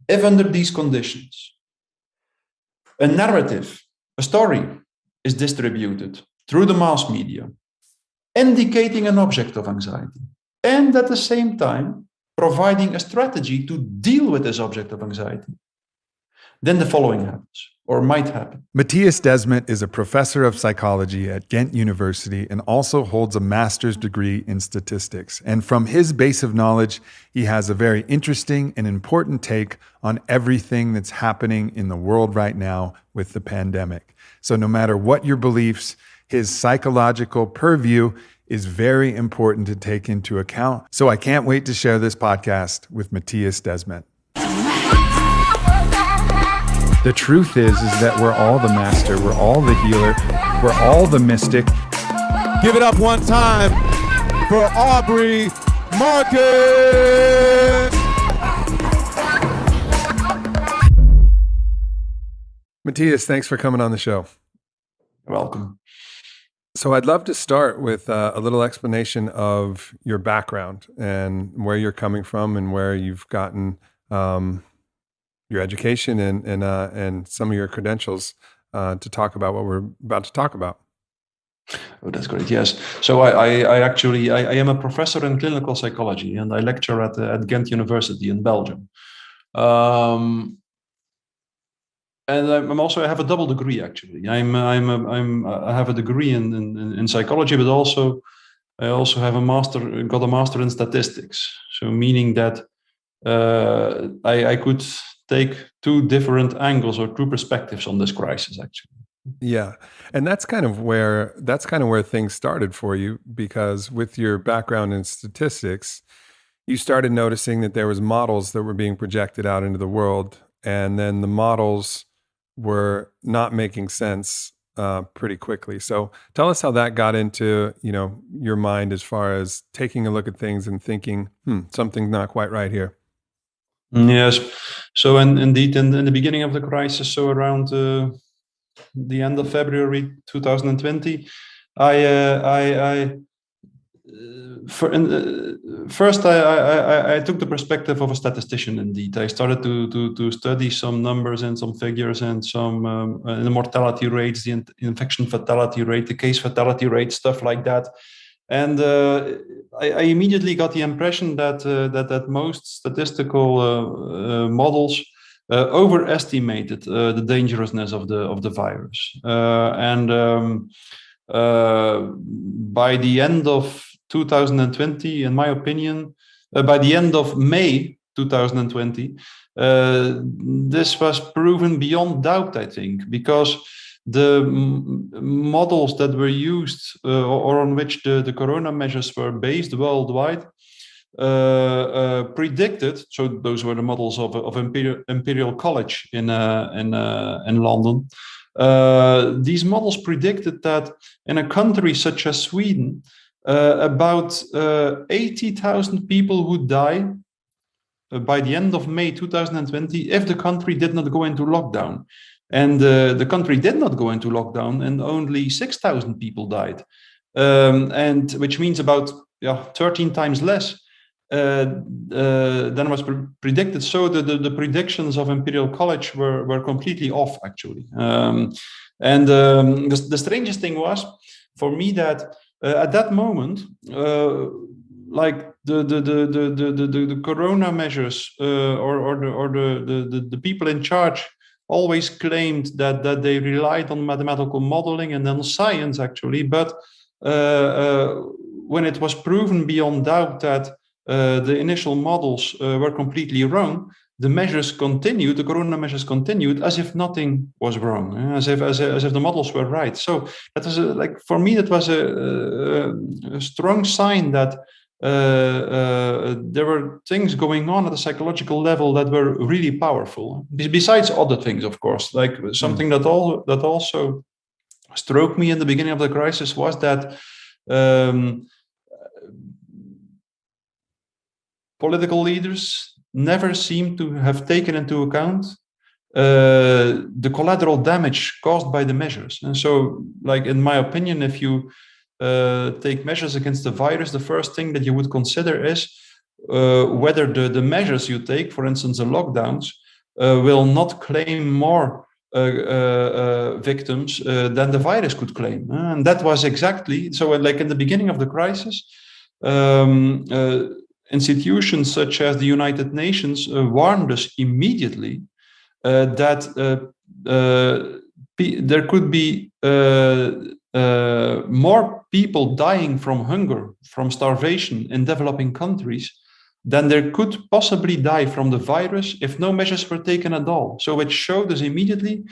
If under these conditions, a narrative, a story is distributed through the mass media, indicating an object of anxiety, and at the same time providing a strategy to deal with this object of anxiety, then the following happens, or might happen. Matthias Desmet is a professor of psychology at Ghent University and also holds a master's degree in statistics. And from his base of knowledge, he has a very interesting and important take on everything that's happening in the world right now with the pandemic. So no matter what your beliefs, his psychological purview is very important to take into account. So I can't wait to share this podcast with Matthias Desmet. The truth is that we're all the master, we're all the healer, we're all the mystic. Give it up one time for Aubrey Marcus! Matthias, thanks for coming on the show. You're welcome. So I'd love to start with a little explanation of your background and where you're coming from and where you've gotten your education and some of your credentials to talk about what we're about to talk about. Oh, that's great. Yes. So I actually am a professor in clinical psychology, and I lecture at Ghent University in Belgium. And I have a double degree actually. I have a degree in psychology, but I also have got a master in statistics. So meaning that I could take two different angles or two perspectives on this crisis actually. Yeah. And that's kind of where things started for you, because with your background in statistics, you started noticing that there was models that were being projected out into the world, and then the models were not making sense pretty quickly. So tell us how that got into, your mind as far as taking a look at things and thinking, something's not quite right here. Yes. So indeed, in the beginning of the crisis, so around the end of February 2020, First, I took the perspective of a statistician. Indeed, I started to study some numbers and some figures and some the mortality rates, the infection fatality rate, the case fatality rate, stuff like that. And I immediately got the impression that most statistical models overestimated the dangerousness of the virus. By the end of 2020, in my opinion, by the end of May 2020, this was proven beyond doubt, I think, because the models that were used or on which the corona measures were based worldwide predicted. So those were the models of Imperial College in London. These models predicted that in a country such as Sweden, about 80,000 people would die by the end of May 2020 if the country did not go into lockdown. And the country did not go into lockdown, and only 6,000 people died, and which means about 13 times less than was predicted. So the predictions of Imperial College were completely off, actually. The strangest thing was for me that at that moment, like the corona measures or the people in charge always claimed that they relied on mathematical modeling and on science, actually. But when it was proven beyond doubt that the initial models were completely wrong, the measures continued, the corona measures continued as if nothing was wrong, as if the models were right. So that was for me, that was a strong sign that there were things going on at a psychological level that were really powerful. Besides other things, of course, like something that also struck me in the beginning of the crisis was that political leaders never seem to have taken into account the collateral damage caused by the measures. And so, like, in my opinion, if you take measures against the virus, the first thing that you would consider is whether the measures you take, for instance, the lockdowns, will not claim more victims than the virus could claim. And that was exactly so. Like in the beginning of the crisis, institutions such as the United Nations warned us immediately that there could be more people dying from hunger, from starvation in developing countries than there could possibly die from the virus if no measures were taken at all. So it showed us immediately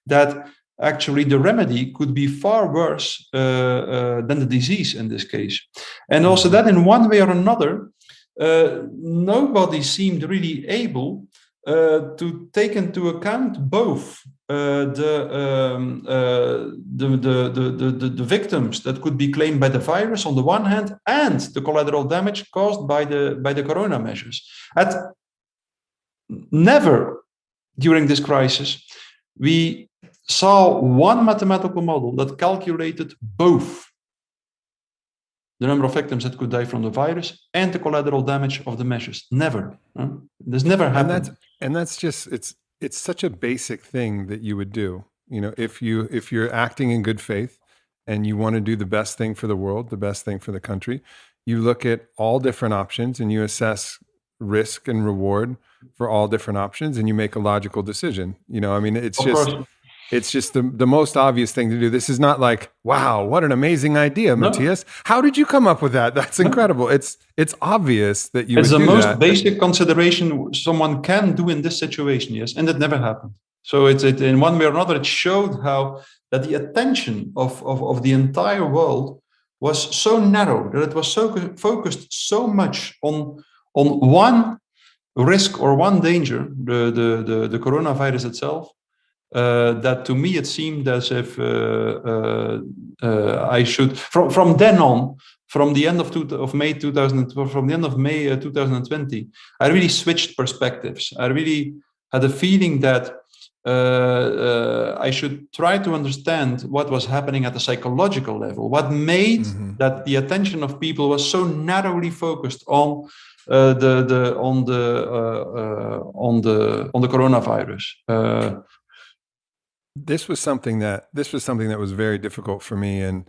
that actually the remedy could be far worse than the disease in this case. And also that in one way or another, nobody seemed really able to take into account both the victims that could be claimed by the virus on the one hand, and the collateral damage caused by the corona measures. Never during this crisis we saw one mathematical model that calculated both the number of victims that could die from the virus and the collateral damage of the measures. Never. This never happened. And that's just it's such a basic thing that you would do. You know, if you're acting in good faith and you want to do the best thing for the world, the best thing for the country, you look at all different options and you assess risk and reward for all different options and you make a logical decision. You know, I mean, it's just the most obvious thing to do. This is not like, wow, what an amazing idea, Matthias. How did you come up with that? That's incredible. It's obvious that you would do that. It's the most basic consideration someone can do in this situation, yes, and it never happened. So it in one way or another, it showed how that the attention of the entire world was so narrow, that it was so focused so much on one risk or one danger, the coronavirus itself, that to me it seemed as if I should from then on, from the end of May 2020, I really switched perspectives. I really had a feeling that I should try to understand what was happening at the psychological level, what made that the attention of people was so narrowly focused on the coronavirus. This was something that was very difficult for me, and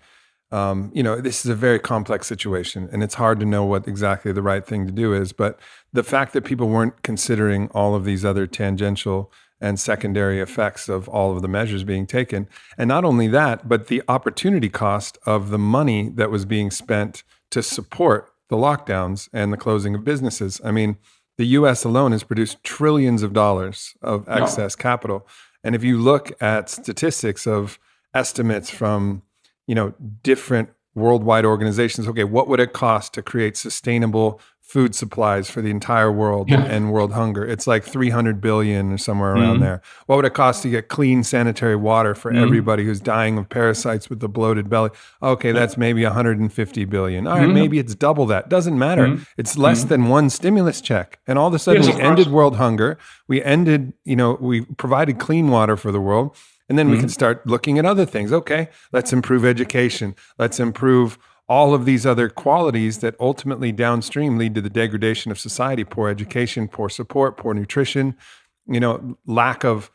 you know, this is a very complex situation, and it's hard to know what exactly the right thing to do is. But the fact that people weren't considering all of these other tangential and secondary effects of all of the measures being taken, and not only that, but the opportunity cost of the money that was being spent to support the lockdowns and the closing of businesses. I mean, the U.S. alone has produced trillions of dollars of excess capital. And if you look at statistics of estimates from, you know, different worldwide organizations, okay, what would it cost to create sustainable food supplies for the entire world and world hunger? It's like 300 billion or somewhere around there. What would it cost to get clean sanitary water for everybody who's dying of parasites with the bloated belly? Okay, that's maybe 150 billion. All right, maybe it's double that. Doesn't matter. It's less than one stimulus check. And all of a sudden we ended world hunger. We ended, you know, we provided clean water for the world. And then we can start looking at other things. Okay, let's improve education. Let's improve all of these other qualities that ultimately downstream lead to the degradation of society: poor education, poor support, poor nutrition, you know, lack of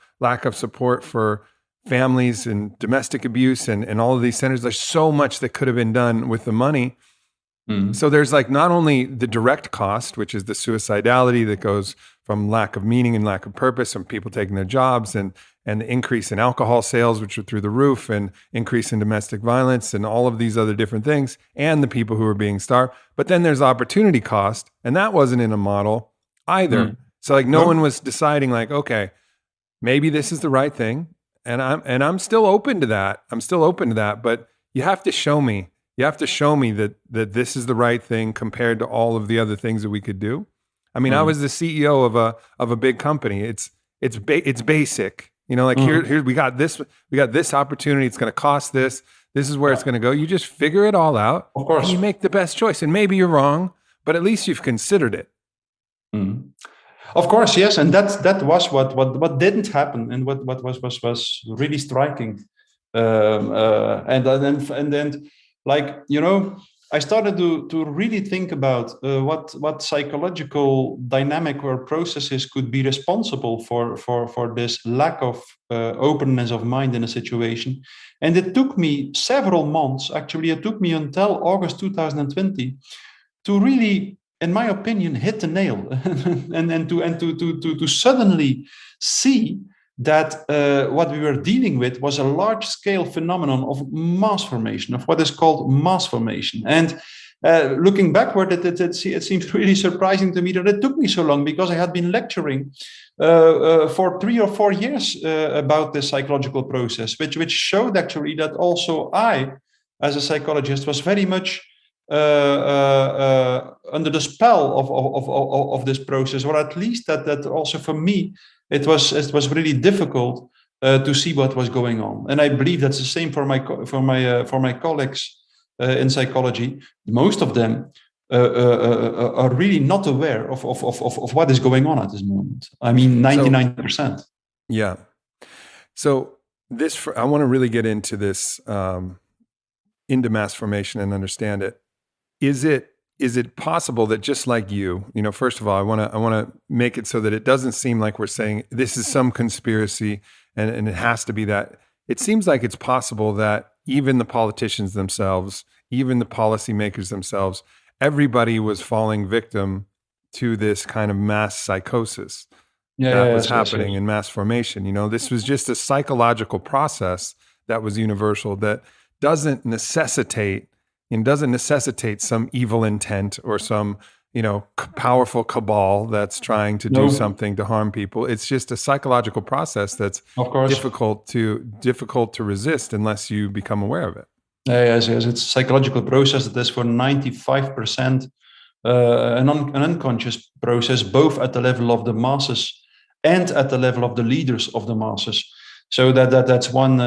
support for families and domestic abuse and all of these centers. There's so much that could have been done with the money. So there's like not only the direct cost, which is the suicidality that goes from lack of meaning and lack of purpose, from people taking their jobs, and the increase in alcohol sales, which are through the roof, and increase in domestic violence and all of these other different things, and the people who are being starved. But then there's opportunity cost, and that wasn't in a model either. So like no one was deciding like, okay, maybe this is the right thing, and I'm still open to that. But you have to show me. You have to show me that this is the right thing compared to all of the other things that we could do. I mean, I was the CEO of a big company. It's basic. You know, like here we got this opportunity. It's going to cost this. This is where it's going to go. You just figure it all out. Of course, and you make the best choice. And maybe you're wrong, but at least you've considered it. Of course, yes, and that was what didn't happen, and what was really striking. And then like, you know, I started to really think about what psychological dynamic or processes could be responsible for this lack of openness of mind in a situation. And it took me several months, actually, it took me until August 2020 to really, in my opinion, hit the nail and to suddenly see that what we were dealing with was a large-scale phenomenon of mass formation, of what is called mass formation. And looking backward, it seems really surprising to me that it took me so long, because I had been lecturing for 3 or 4 years about this psychological process, which showed actually that also I, as a psychologist, was very much under the spell of this process, or at least that also for me, it was really difficult to see what was going on. And I believe that's the same for my colleagues in psychology. Most of them are really not aware of what is going on at this moment. I mean, 99%. Yeah. So I want to really get into this, into mass formation and understand it. Is it possible that, just like you know, first of all, I want to make it so that it doesn't seem like we're saying this is some conspiracy and it has to be that. It seems like it's possible that even the politicians themselves, even the policymakers themselves, everybody was falling victim to this kind of mass psychosis that was happening in mass formation. You know, this was just a psychological process that was universal, that doesn't necessitate some evil intent or some, you know, powerful cabal that's trying to do something to harm people. It's just a psychological process that's difficult to resist unless you become aware of it. Yes, it's a psychological process that is for 95% an unconscious process, both at the level of the masses and at the level of the leaders of the masses. So that's one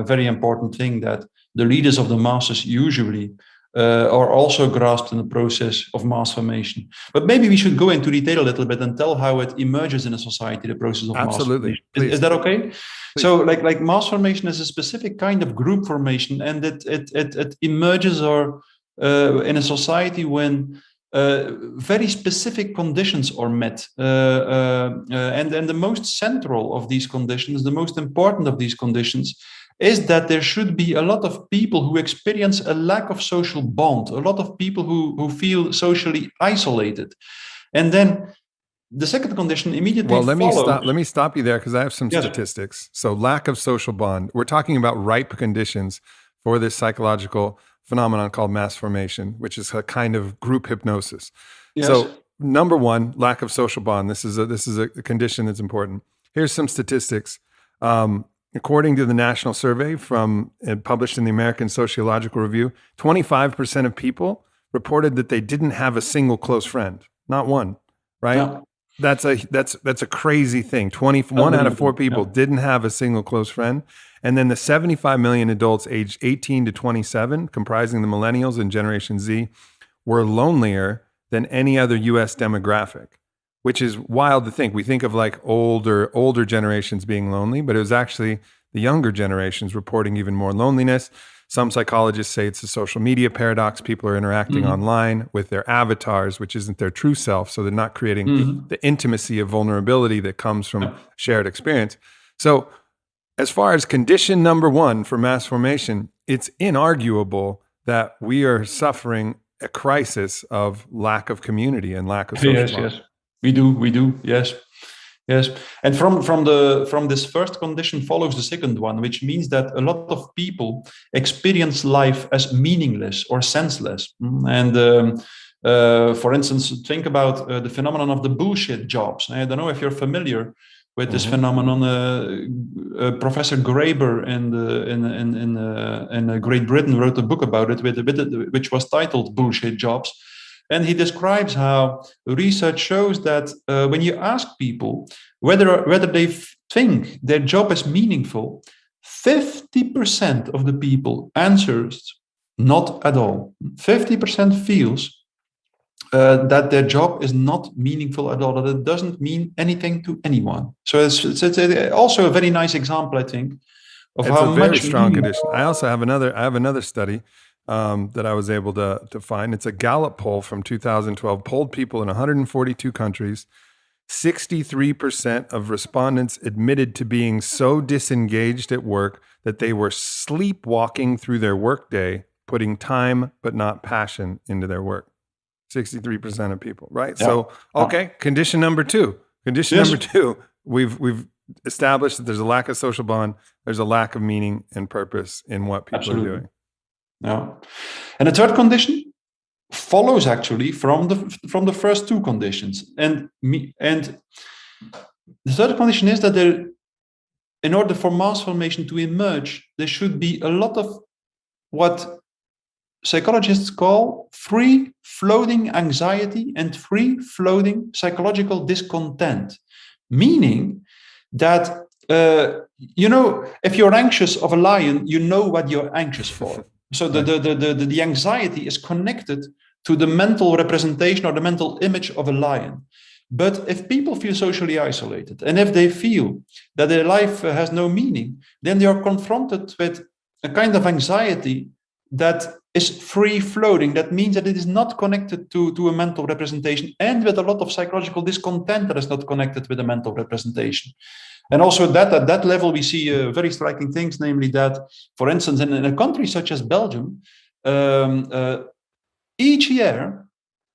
very important thing, that the leaders of the masses usually are also grasped in the process of mass formation. But maybe we should go into detail a little bit and tell how it emerges in a society, the process of mass formation. Is that okay? Please. So like mass formation is a specific kind of group formation, and it emerges in a society when very specific conditions are met. And the most central of these conditions, the most important of these conditions, is that there should be a lot of people who experience a lack of social bond, a lot of people who feel socially isolated. And then the second condition immediately follows. Let me stop you there, because I have some statistics. So lack of social bond. We're talking about ripe conditions for this psychological phenomenon called mass formation, which is a kind of group hypnosis. Yes. So number one, lack of social bond. This is a condition that's important. Here's some statistics. According to the national survey published in the American Sociological Review, 25% of people reported that they didn't have a single close friend, not one. Right? Yeah. That's a crazy thing. 1 out of 4 people didn't have a single close friend. And then the 75 million adults aged 18 to 27, comprising the millennials and Generation Z, were lonelier than any other U.S. demographic, which is wild to think. We think of like older generations being lonely, but it was actually the younger generations reporting even more loneliness. Some psychologists say it's a social media paradox. People are interacting online with their avatars, which isn't their true self. So they're not creating the intimacy of vulnerability that comes from shared experience. So as far as condition number one for mass formation, it's inarguable that we are suffering a crisis of lack of community and lack of social bond. Yes. We do. Yes. And from this first condition follows the second one, which means that a lot of people experience life as meaningless or senseless. And for instance, think about the phenomenon of the bullshit jobs. I don't know if you're familiar with this phenomenon. Professor Graeber in Great Britain wrote a book about it, which was titled "Bullshit Jobs." And he describes how research shows that when you ask people whether they think their job is meaningful, 50% of the people answers not at all. 50% feels that their job is not meaningful at all, that it doesn't mean anything to anyone. So it's also a very nice example, I think, of how much. It's a very strong condition. I have another study that I was able to find. It's a Gallup poll from 2012, polled people in 142 countries. 63% of respondents admitted to being so disengaged at work that they were sleepwalking through their workday, putting time but not passion into their work. 63% of people, right? Yeah. So, okay, condition number two. Condition Yes. number two, we've established that there's a lack of social bond, there's a lack of meaning and purpose in what people Absolutely. are doing. Yeah. And the third condition follows actually from the first two conditions. And the third condition is that there, in order for mass formation to emerge, there should be a lot of what psychologists call free floating anxiety and free floating psychological discontent, meaning that if you're anxious of a lion, you know what you're anxious for. So the anxiety is connected to the mental representation or the mental image of a lion. But if people feel socially isolated, and if they feel that their life has no meaning, then they are confronted with a kind of anxiety that is free floating. That means that it is not connected to a mental representation, and with a lot of psychological discontent that is not connected with a mental representation. And also at that level, we see very striking things, namely that, for instance, in a country such as Belgium, each year,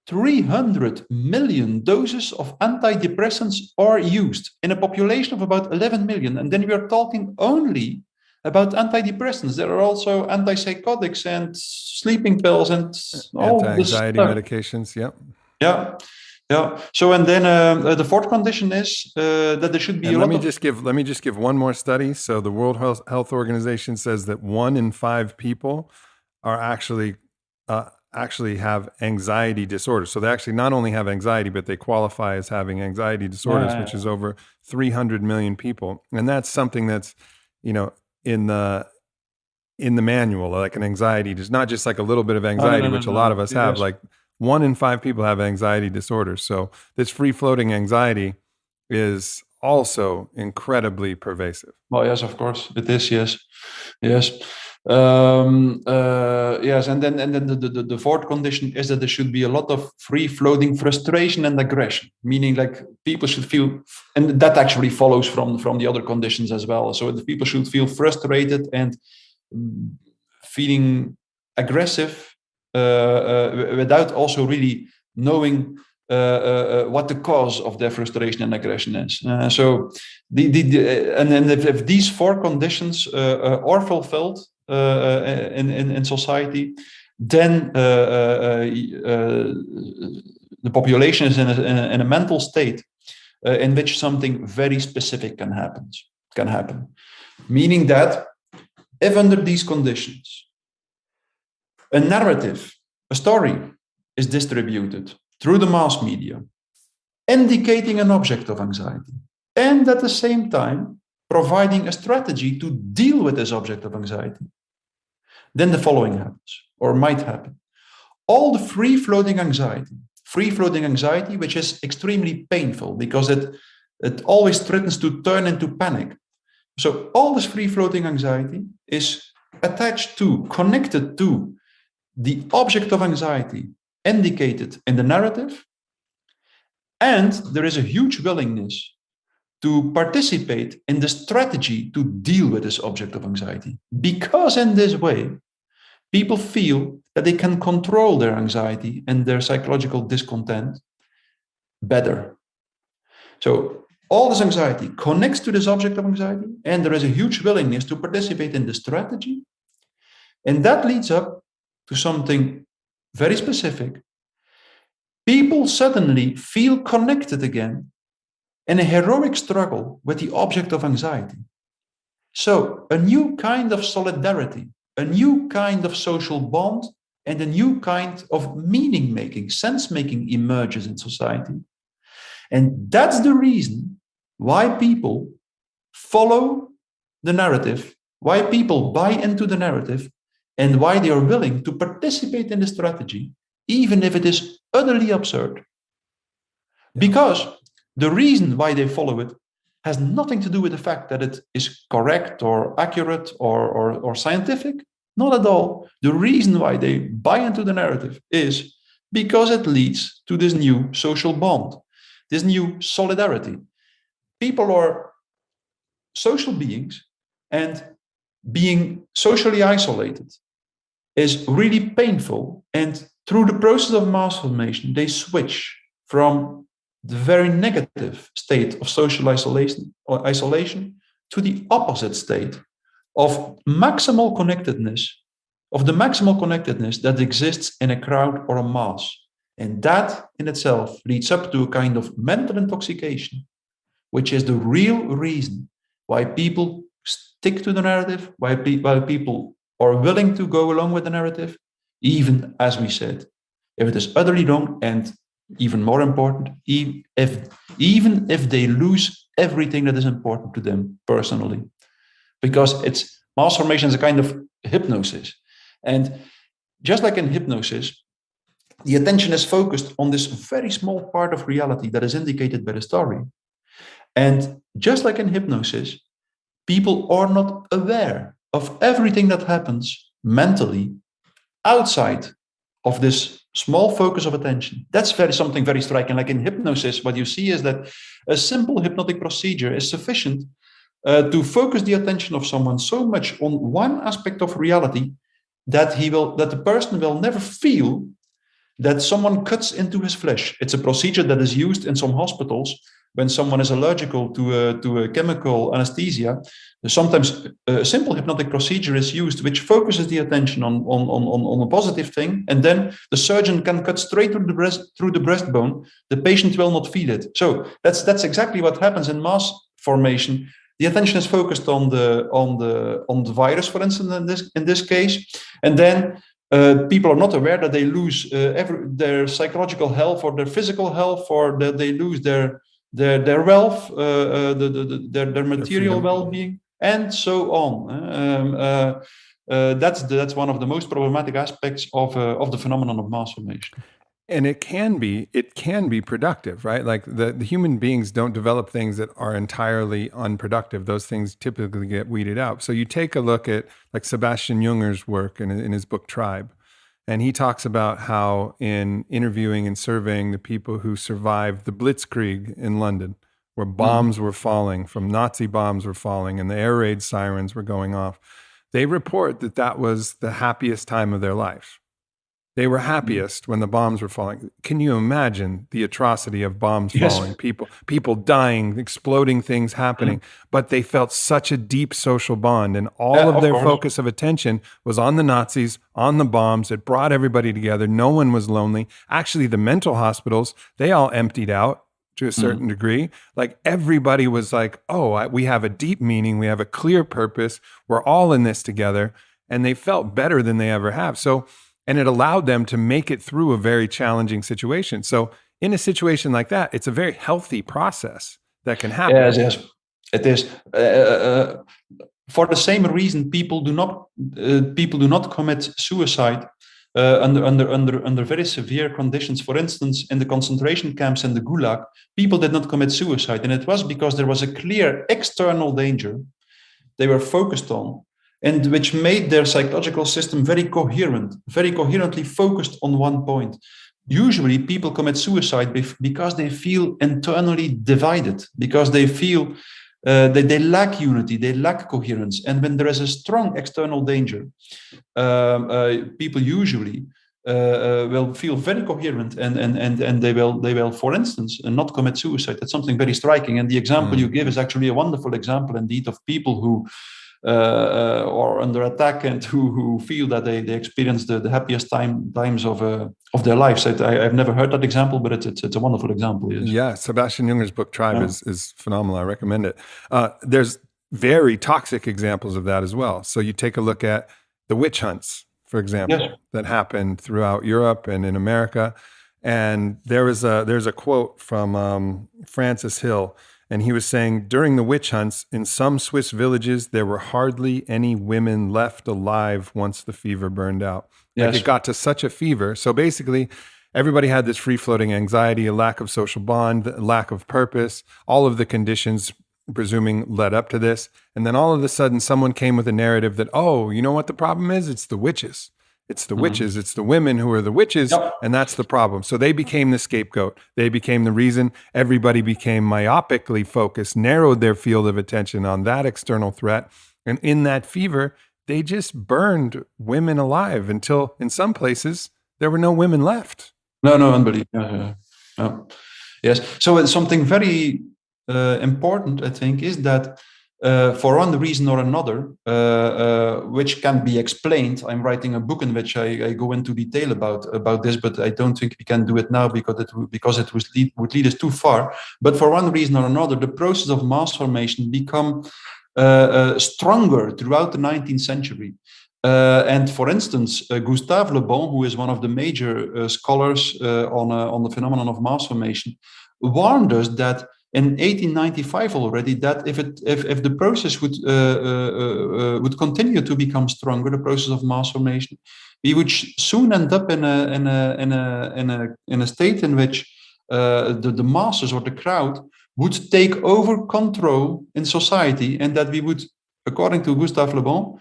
300 million doses of antidepressants are used in a population of about 11 million. And then we are talking only about antidepressants. There are also antipsychotics and sleeping pills and all this Anti-anxiety stuff. medications, yep. Yeah. So, and then the fourth condition is that there should be And a let lot me of... just give one more study. So the World Health Organization says that 1 in 5 people are actually have anxiety disorders. So they actually not only have anxiety, but they qualify as having anxiety disorders, which is over 300 million people. And that's something that's, in the manual, like an anxiety, just not just like a little bit of anxiety, which a lot of us have. Yes. Like 1 in 5 people have anxiety disorders. So this free floating anxiety is also incredibly pervasive. Well, yes, of course it is. Yes. Yes, and then the fourth condition is that there should be a lot of free floating frustration and aggression, meaning like people should feel, and that actually follows from the other conditions as well. So the people should feel frustrated and feeling aggressive without also really knowing what the cause of their frustration and aggression is. So if these four conditions are fulfilled in society, then the population is in a mental state in which something very specific can happen. Meaning that if under these conditions a narrative, a story is distributed through the mass media, indicating an object of anxiety, and at the same time providing a strategy to deal with this object of anxiety, then the following happens, or might happen. All the free-floating anxiety, which is extremely painful because it always threatens to turn into panic. So all this free-floating anxiety is connected to the object of anxiety indicated in the narrative, and there is a huge willingness to participate in the strategy to deal with this object of anxiety, because in this way people feel that they can control their anxiety and their psychological discontent better. So all this anxiety connects to this object of anxiety, and there is a huge willingness to participate in the strategy, and that leads up to something very specific. People suddenly feel connected again in a heroic struggle with the object of anxiety. So a new kind of solidarity, a new kind of social bond, and a new kind of meaning-making, sense-making emerges in society. And that's the reason why people follow the narrative, why people buy into the narrative, and why they are willing to participate in the strategy, even if it is utterly absurd. Because the reason why they follow it has nothing to do with the fact that it is correct or accurate or scientific, Not at all. The reason why they buy into the narrative is because it leads to this new social bond, this new solidarity. People are social beings, and being socially isolated is really painful. And through the process of mass formation, they switch from the very negative state of social isolation to the opposite state of maximal connectedness, of the maximal connectedness that exists in a crowd or a mass. And that in itself leads up to a kind of mental intoxication, which is the real reason why people stick to the narrative, why people are willing to go along with the narrative, even as we said, if it is utterly wrong, and even more important, even if they lose everything that is important to them personally. Because it's mass formation is a kind of hypnosis. And just like in hypnosis, the attention is focused on this very small part of reality that is indicated by the story. And just like in hypnosis, people are not aware of everything that happens mentally outside of this small focus of attention. That's something very striking. Like in hypnosis, what you see is that a simple hypnotic procedure is sufficient to focus the attention of someone so much on one aspect of reality that the person will never feel that someone cuts into his flesh. It's a procedure that is used in some hospitals when someone is allergical to a chemical anesthesia. Sometimes a simple hypnotic procedure is used, which focuses the attention on a positive thing, and then the surgeon can cut straight through the breastbone. The patient will not feel it. So that's exactly what happens in mass formation. The attention is focused on the virus, for instance, in this case, and then people are not aware that they lose their psychological health or their physical health, or that they lose their wealth, their material well-being, and so on. That's one of the most problematic aspects of the phenomenon of mass formation. And it can be productive, right? Like the human beings don't develop things that are entirely unproductive. Those things typically get weeded out. So you take a look at like Sebastian Junger's work in his book Tribe, and he talks about how in interviewing and surveying the people who survived the Blitzkrieg in London, where bombs were falling, from Nazi bombs were falling, and the air raid sirens were going off, they report that was the happiest time of their life. They were happiest when the bombs were falling. Can you imagine the atrocity of bombs falling, people dying, exploding things happening, but they felt such a deep social bond, and all of their focus of attention was on the Nazis, on the bombs. It brought everybody together. No one was lonely. Actually, the mental hospitals, they all emptied out to a certain degree. Like everybody was like, oh, we have a deep meaning. We have a clear purpose. We're all in this together. And they felt better than they ever have. And it allowed them to make it through a very challenging situation. So in a situation like that, it's a very healthy process that can happen. Yes, it is. For the same reason, people do not commit suicide under very severe conditions. For instance, in the concentration camps and the Gulag, people did not commit suicide, and it was because there was a clear external danger they were focused on, and which made their psychological system very coherently focused on one point. Usually people commit suicide because they feel internally divided, because they feel that they lack unity, they lack coherence. And when there is a strong external danger, people usually will feel very coherent, and they will, for instance, not commit suicide. That's something very striking. And the example you give is actually a wonderful example indeed of people who or under attack, and who feel that they experience the happiest times of their lives. I've never heard that example, but it's a wonderful example. Yes. Yeah, Sebastian Junger's book Tribe is phenomenal. I recommend it. There's very toxic examples of that as well. So you take a look at the witch hunts, for example, that happened throughout Europe and in America. And there's a quote from Francis Hill. And he was saying, during the witch hunts, in some Swiss villages, there were hardly any women left alive once the fever burned out. Like it got to such a fever. So basically, everybody had this free-floating anxiety, a lack of social bond, a lack of purpose, all of the conditions presuming led up to this. And then all of a sudden someone came with a narrative that, oh, you know what the problem is? It's the witches. It's the witches. It's the women who are the witches. Yep. And that's the problem. So they became the scapegoat. They became the reason. Everybody became myopically focused, narrowed their field of attention on that external threat. And in that fever, they just burned women alive until in some places there were no women left. No, unbelievable. Yes. So it's something very important, I think, is that for one reason or another, which can be explained. I'm writing a book in which I go into detail about this, but I don't think we can do it now because it would lead us too far. But for one reason or another, the process of mass formation become stronger throughout the 19th century. And for instance, Gustave Le Bon, who is one of the major scholars on the phenomenon of mass formation, warned us that in 1895 already, that if the process would continue to become stronger, the process of mass formation, we would soon end up in a state in which the masses or the crowd would take over control in society, and that we would, according to Gustave Le Bon,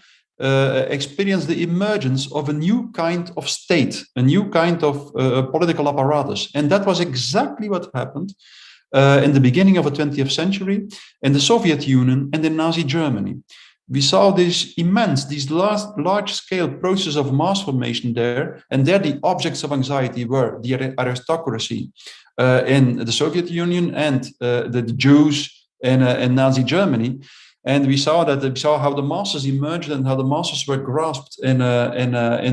experience the emergence of a new kind of state, a new kind of political apparatus. And that was exactly what happened in the beginning of the 20th century in the Soviet Union and in Nazi Germany. We saw this large-scale process of mass formation there, and there the objects of anxiety were the aristocracy in the Soviet Union and the Jews in Nazi Germany. And we saw how the masses emerged and how the masses were grasped in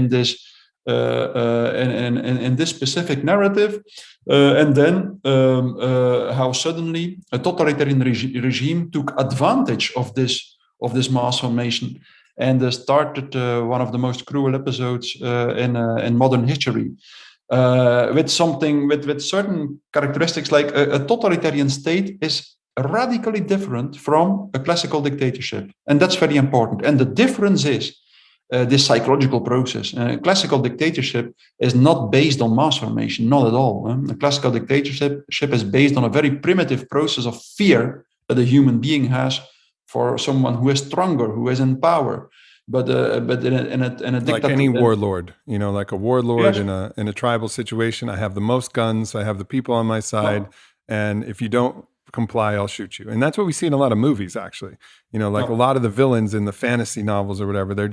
this specific narrative, and then how suddenly a totalitarian regime took advantage of this mass formation and started one of the most cruel episodes in modern history, with certain characteristics. Like a totalitarian state is radically different from a classical dictatorship, and that's very important. And the difference is this psychological process. Classical dictatorship is not based on mass formation, not at all. A classical dictatorship is based on a very primitive process of fear that a human being has for someone who is stronger, who is in power. But in a like any warlord, like a warlord. Yes. in a tribal situation, I have the most guns, I have the people on my side, and if you don't comply, I'll shoot you. And that's what we see in a lot of movies, actually. A lot of the villains in the fantasy novels or whatever, they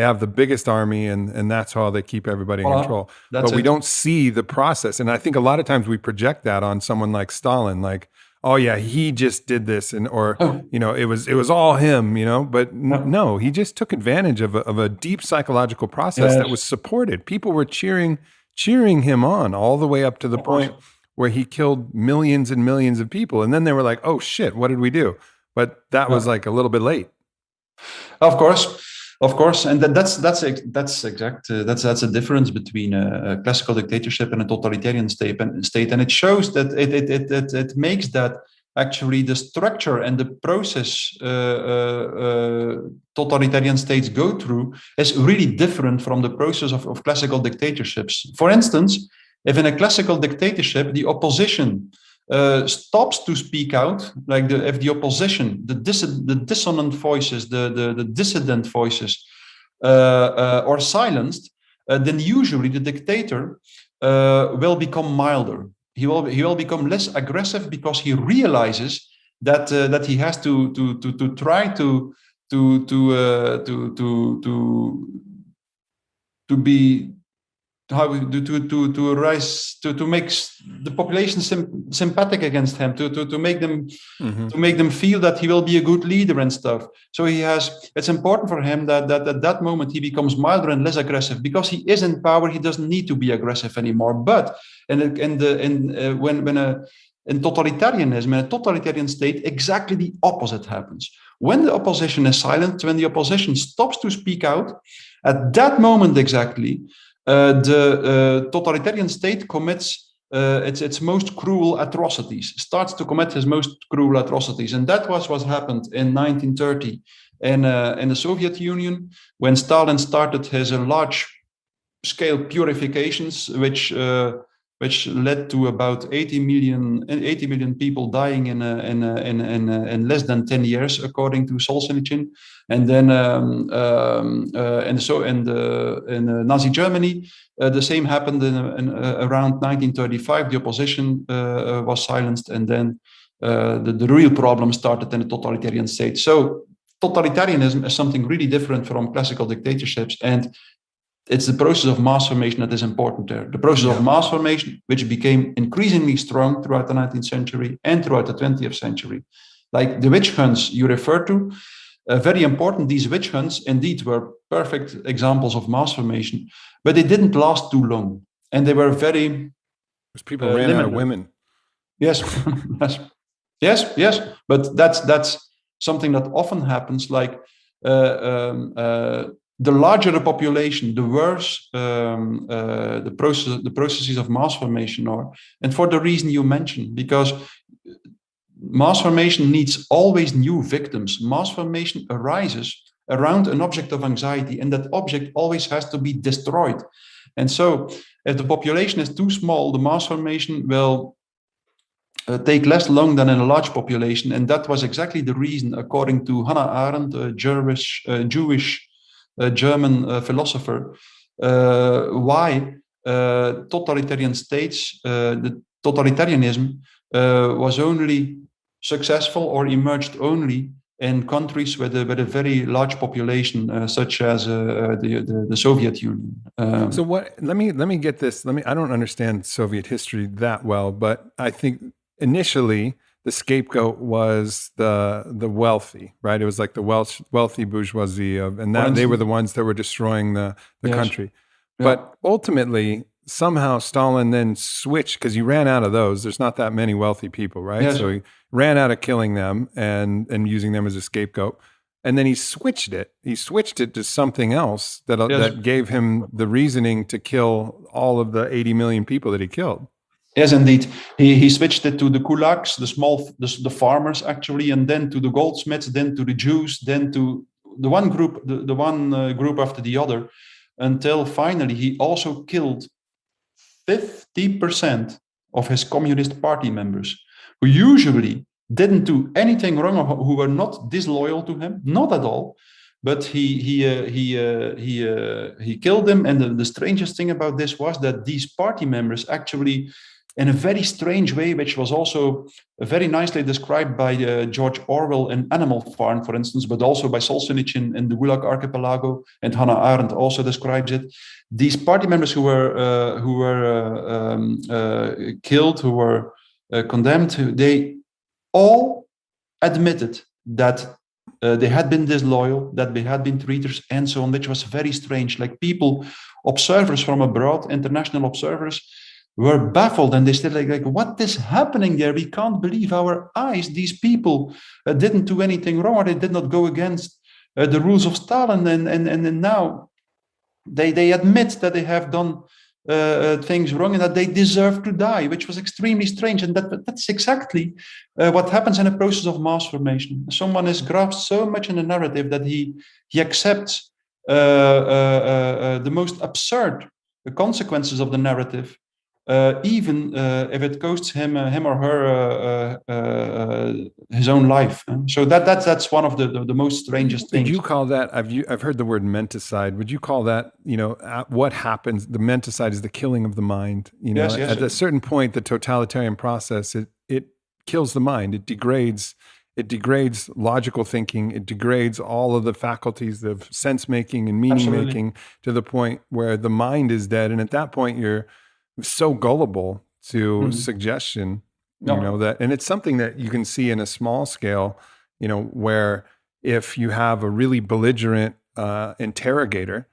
have the biggest army, and that's how they keep everybody in control. But we don't see the process. And I think a lot of times we project that on someone like Stalin, like, oh yeah, he just did this, it was all him, but no, he just took advantage of a deep psychological process that was supported. People were cheering him on all the way up to the point where he killed millions and millions of people. And then they were like, oh shit, what did we do? But that was like a little bit late. Of course. And that's a difference between a classical dictatorship and a totalitarian state. And it shows that it makes that actually the structure and the process totalitarian states go through is really different from the process of classical dictatorships. For instance, if in a classical dictatorship, the opposition stops to speak out, like if the opposition, the dissonant voices, the dissident voices are silenced, then usually the dictator will become milder. He will become less aggressive because he realizes that he has to try to be to rise to make the population sympathetic against him, to make them to make them feel that he will be a good leader and stuff. So it's important for him that at that moment he becomes milder and less aggressive, because he is in power. He doesn't need to be aggressive anymore. But in totalitarianism, in a totalitarian state, exactly the opposite happens. When the opposition is silent, when the opposition stops to speak out, at that moment exactly, the totalitarian state commits its most cruel atrocities, starts to commit his most cruel atrocities. And that was what happened in 1930 in the Soviet Union, when Stalin started his large-scale purifications, which which led to about 80 million people dying in less than 10 years, according to Solzhenitsyn. And then in Nazi Germany, the same happened in around 1935. The opposition was silenced, and then the real problem started in the totalitarian state. So totalitarianism is something really different from classical dictatorships, and it's the process of mass formation that is important there. The process of mass formation, which became increasingly strong throughout the 19th century and throughout the 20th century. Like the witch hunts you refer to, very important. These witch hunts indeed were perfect examples of mass formation, but they didn't last too long, and they were very Because people ran out of women. Yes, yes. But that's something that often happens. Like the larger the population, the worse the processes of mass formation are, and for the reason you mentioned, because mass formation needs always new victims. Mass formation arises around an object of anxiety, and that object always has to be destroyed. And so, if the population is too small, the mass formation will take less long than in a large population, and that was exactly the reason, according to Hannah Arendt, a Jewish German philosopher, why totalitarian states, the totalitarianism was only successful or emerged only in countries with a very large population, such as the Soviet Union. So what? Let me get this. I don't understand Soviet history that well, but I think initially the scapegoat was the wealthy, right? It was like the wealthy bourgeoisie and that they were the ones that were destroying the country. Yeah. But ultimately, somehow Stalin then switched, because he ran out of those. There's not that many wealthy people, right? Yes. So he ran out of killing them and using them as a scapegoat. And then he switched it. He switched it to something else that gave him the reasoning to kill all of the 80 million people that he killed. Yes, indeed. He switched it to the kulaks, the farmers actually, and then to the goldsmiths, then to the Jews, then to the one group, the one group after the other, until finally he also killed 50% of his Communist Party members, who usually didn't do anything wrong or who were not disloyal to him, not at all. But he killed them. And the strangest thing about this was that these party members actually, in a very strange way, which was also very nicely described by George Orwell in Animal Farm, for instance, but also by Solzhenitsyn in the Gulag Archipelago, and Hannah Arendt also describes it. These party members who were killed, who were condemned, they all admitted that they had been disloyal, that they had been traitors, and so on, which was very strange. Like people, observers from abroad, international observers, were baffled, and they said, like, what is happening there? We can't believe our eyes. These people didn't do anything wrong, or they did not go against the rules of Stalin, and now they admit that they have done things wrong and that they deserve to die, which was extremely strange. And that's exactly what happens in a process of mass formation. Someone is grasped so much in the narrative that he accepts the most absurd consequences of the narrative, even if it costs him or her his own life. So that's one of the most strangest things. Would you call that? I've heard the word menticide. Would you call that? What happens? The menticide is the killing of the mind. Yes. At a certain point, the totalitarian process it kills the mind. It degrades. It degrades logical thinking. It degrades all of the faculties of sense making and meaning making to the point where the mind is dead. And at that point, you're so gullible to suggestion, that, and it's something that you can see in a small scale, where if you have a really belligerent interrogator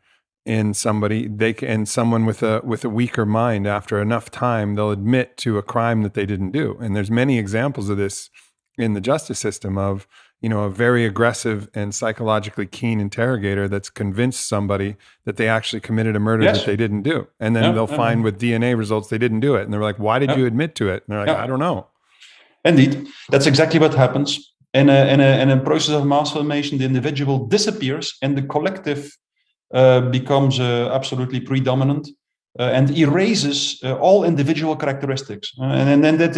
in somebody, and someone with a weaker mind, after enough time, they'll admit to a crime that they didn't do. And there's many examples of this in the justice system of, a very aggressive and psychologically keen interrogator that's convinced somebody that they actually committed a murder that they didn't do. And then they'll find with DNA results they didn't do it. And they're like, why did you admit to it? And they're like, I don't know. Indeed. That's exactly what happens. In a process of mass formation, the individual disappears and the collective becomes absolutely predominant. and erases all individual characteristics. And then that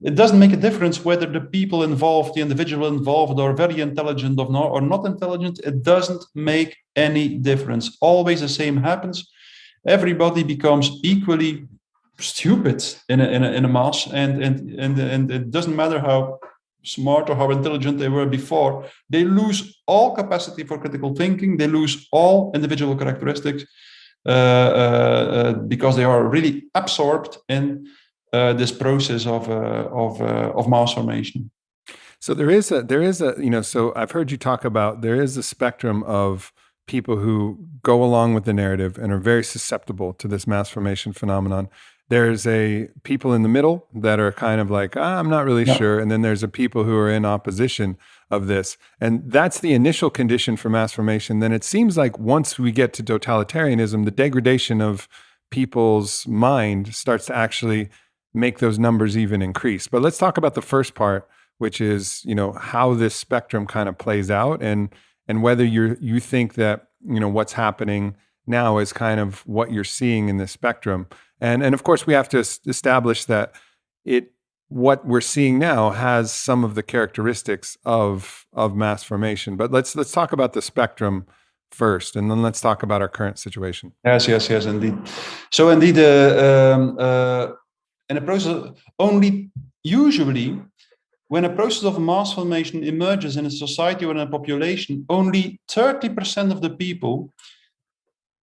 it doesn't make a difference whether the people involved, the individual involved, are very intelligent or not intelligent. It doesn't make any difference. Always the same happens. Everybody becomes equally stupid in a mass, and it doesn't matter how smart or how intelligent they were before. They lose all capacity for critical thinking. They lose all individual characteristics because they are really absorbed in this process of mass formation. So there is a, so I've heard you talk about, there is a spectrum of people who go along with the narrative and are very susceptible to this mass formation phenomenon. There's people in the middle that are kind of like, I'm not really sure. And then there's a people who are in opposition of this. And that's the initial condition for mass formation. Then it seems like once we get to totalitarianism, the degradation of people's mind starts to actually make those numbers even increase. But let's talk about the first part, which is, how this spectrum kind of plays out, and whether you think that, what's happening now is kind of what you're seeing in this spectrum. And of course we have to establish that what we're seeing now has some of the characteristics of mass formation. But let's talk about the spectrum first, and then let's talk about our current situation. Yes, indeed. So indeed, in a process, only usually when a process of mass formation emerges in a society or in a population, only 30% of the people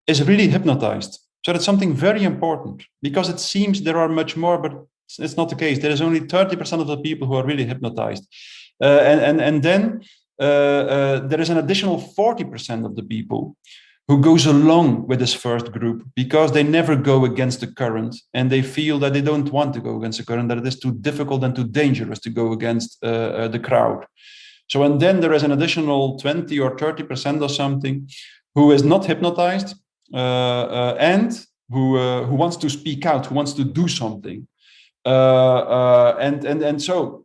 is really hypnotized. So that's something very important, because it seems there are much more, but it's not the case. There is only 30% of the people who are really hypnotized. And then there is an additional 40% of the people who goes along with this first group because they never go against the current, and they feel that they don't want to go against the current, that it is too difficult and too dangerous to go against the crowd. So, and then there is an additional 20 or 30% or something who is not hypnotized and who wants to speak out, who wants to do something. And so,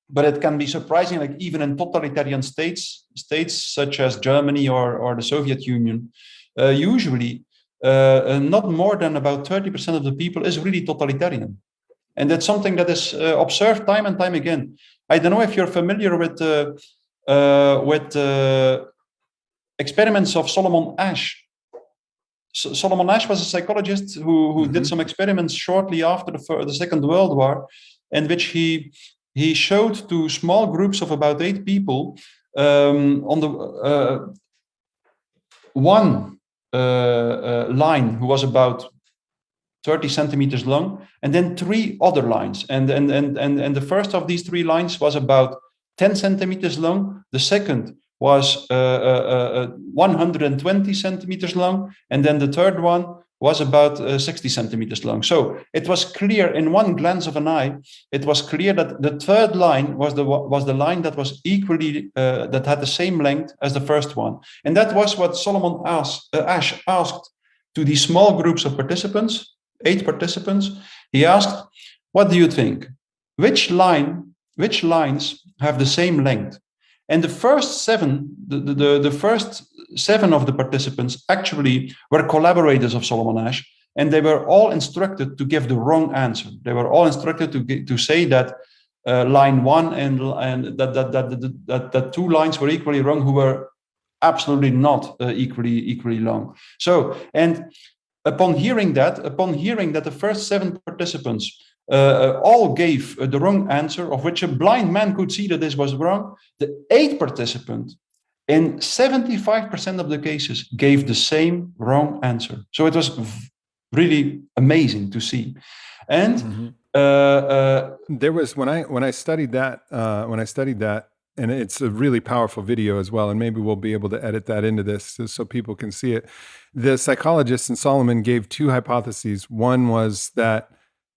but it can be surprising, like even in totalitarian states such as Germany or the Soviet Union, usually not more than about 30% of the people is really totalitarian. And that's something that is observed time and time again. I don't know if you're familiar with experiments of Solomon Asch. Solomon Asch was a psychologist who did some experiments shortly after the Second World War, in which he showed to small groups of about 8 people on the one line who was about 30 centimeters long, and then 3 other lines. And the first of these 3 lines was about 10 centimeters long. The second was 120 centimeters long, and then the third one was about 60 centimeters long. So it was clear in one glance of an eye, it was clear that the third line was the line that was equally, that had the same length as the first one. And that was what Solomon Asch asked to these small groups of participants, 8 participants. He asked, what do you think? Which lines have the same length? And the first 7, the first 7 of the participants actually were collaborators of Solomon Asch, and they were all instructed to give the wrong answer. They were all instructed to say that line 1 and that 2 lines were equally wrong, who were absolutely not equally long. So, and upon hearing that the first 7 participants all gave the wrong answer, of which a blind man could see that this was wrong, the 8th participant in 75% of the cases gave the same wrong answer. So it was really amazing to see. And there was when I studied that, and it's a really powerful video as well, and maybe we'll be able to edit that into this so people can see it. The psychologist and Solomon gave 2 hypotheses. One was that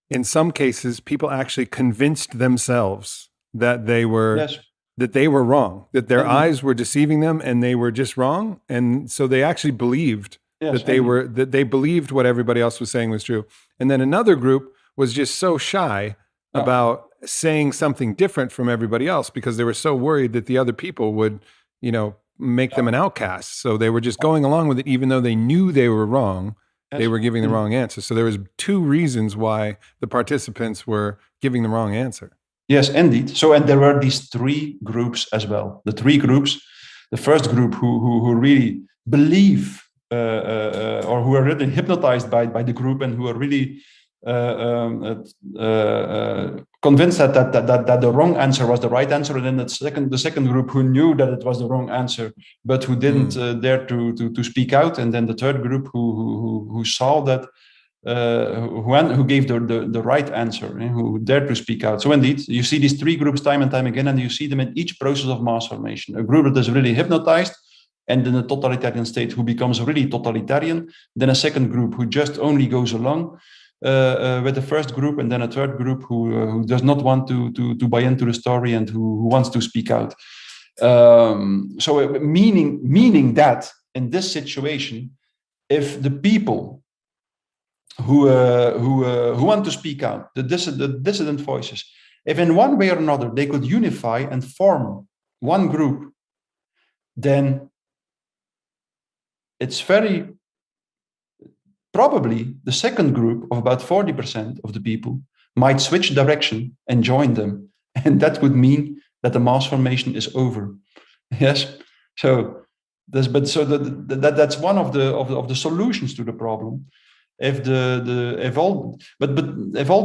in some cases, people actually convinced themselves that they were wrong, that their eyes were deceiving them, and they were just wrong, and so they actually believed that they believed what everybody else was saying was true. And then another group was just so shy about saying something different from everybody else because they were so worried that the other people would, make them an outcast. So they were just going along with it, even though they knew they were wrong. They were giving the wrong answer. So there was 2 reasons why the participants were giving the wrong answer. Yes, indeed. So, and there were these 3 groups as well. The 3 groups, the first group who really believe or who are really hypnotized by the group and who are really convinced that the wrong answer was the right answer, and then the second group who knew that it was the wrong answer but who didn't dare to speak out, and then the third group who saw that who gave the right answer, who dared to speak out. So indeed, you see these 3 groups time and time again, and you see them in each process of mass formation. A group that is really hypnotized and in a totalitarian state who becomes really totalitarian, then a second group who just only goes along with the first group, and then a third group who does not want to buy into the story and who wants to speak out. So meaning that in this situation, if the people who want to speak out, the dissident voices, if in one way or another they could unify and form one group, then it's very probably the second group of about 40% of the people might switch direction and join them. And that would mean that the mass formation is over. Yes. So that's one of the solutions to the problem. If all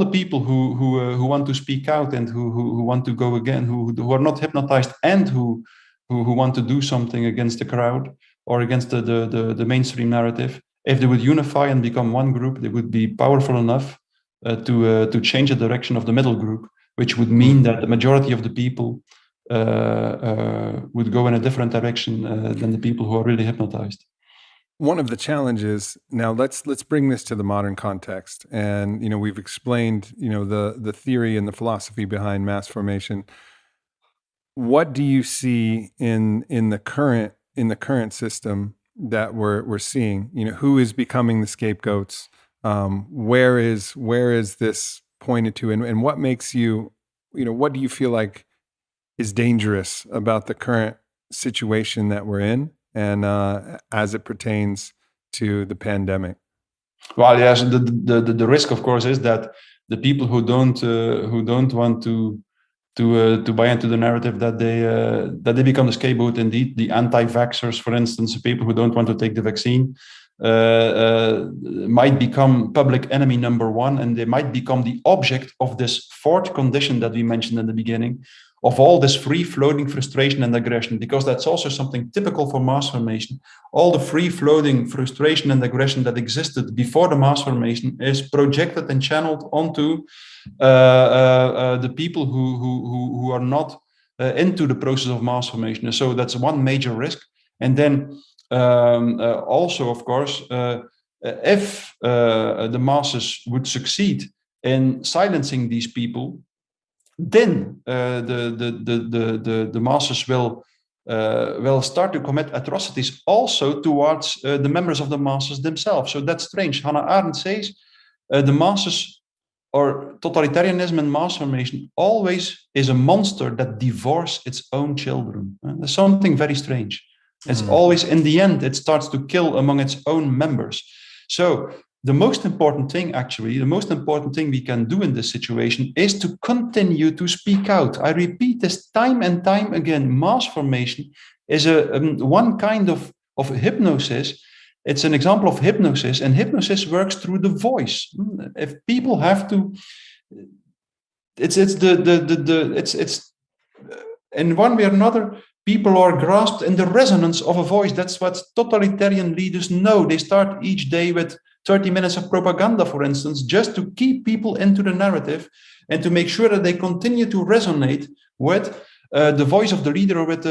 the people who want to speak out and who want to go again, who are not hypnotized and who want to do something against the crowd or against the mainstream narrative, if they would unify and become one group, they would be powerful enough to change the direction of the middle group, which would mean that the majority of the people would go in a different direction than the people who are really hypnotized. One of the challenges now, let's bring this to the modern context, and we've explained the theory and the philosophy behind mass formation. What do you see in the current system that we're seeing? Who is becoming the scapegoats? Where is this pointed to, and what makes you, what do you feel like is dangerous about the current situation that we're in, and as it pertains to the pandemic? Well, yes, the risk, of course, is that the people who don't want to buy into the narrative that they become the scapegoat. Indeed, the anti-vaxxers, for instance, people who don't want to take the vaccine, might become public enemy number 1, and they might become the object of this 4th condition that we mentioned in the beginning, of all this free-floating frustration and aggression, because that's also something typical for mass formation. All the free-floating frustration and aggression that existed before the mass formation is projected and channeled onto the people who are not into the process of mass formation. So that's one major risk. And then also, of course, if the masses would succeed in silencing these people, then the masses will start to commit atrocities also towards the members of the masses themselves. So that's strange. Hannah Arendt says the masses, or totalitarianism and mass formation, always is a monster that devours its own children. There's something very strange. It's always, in the end, it starts to kill among its own members. So the most important thing we can do in this situation is to continue to speak out. I repeat this time and time again. Mass formation is one kind of hypnosis. It's an example of hypnosis, and hypnosis works through the voice. If people have to, it's in one way or another, people are grasped in the resonance of a voice. That's what totalitarian leaders know. They start each day with 30 minutes of propaganda, for instance, just to keep people into the narrative and to make sure that they continue to resonate with the voice of the leader, or with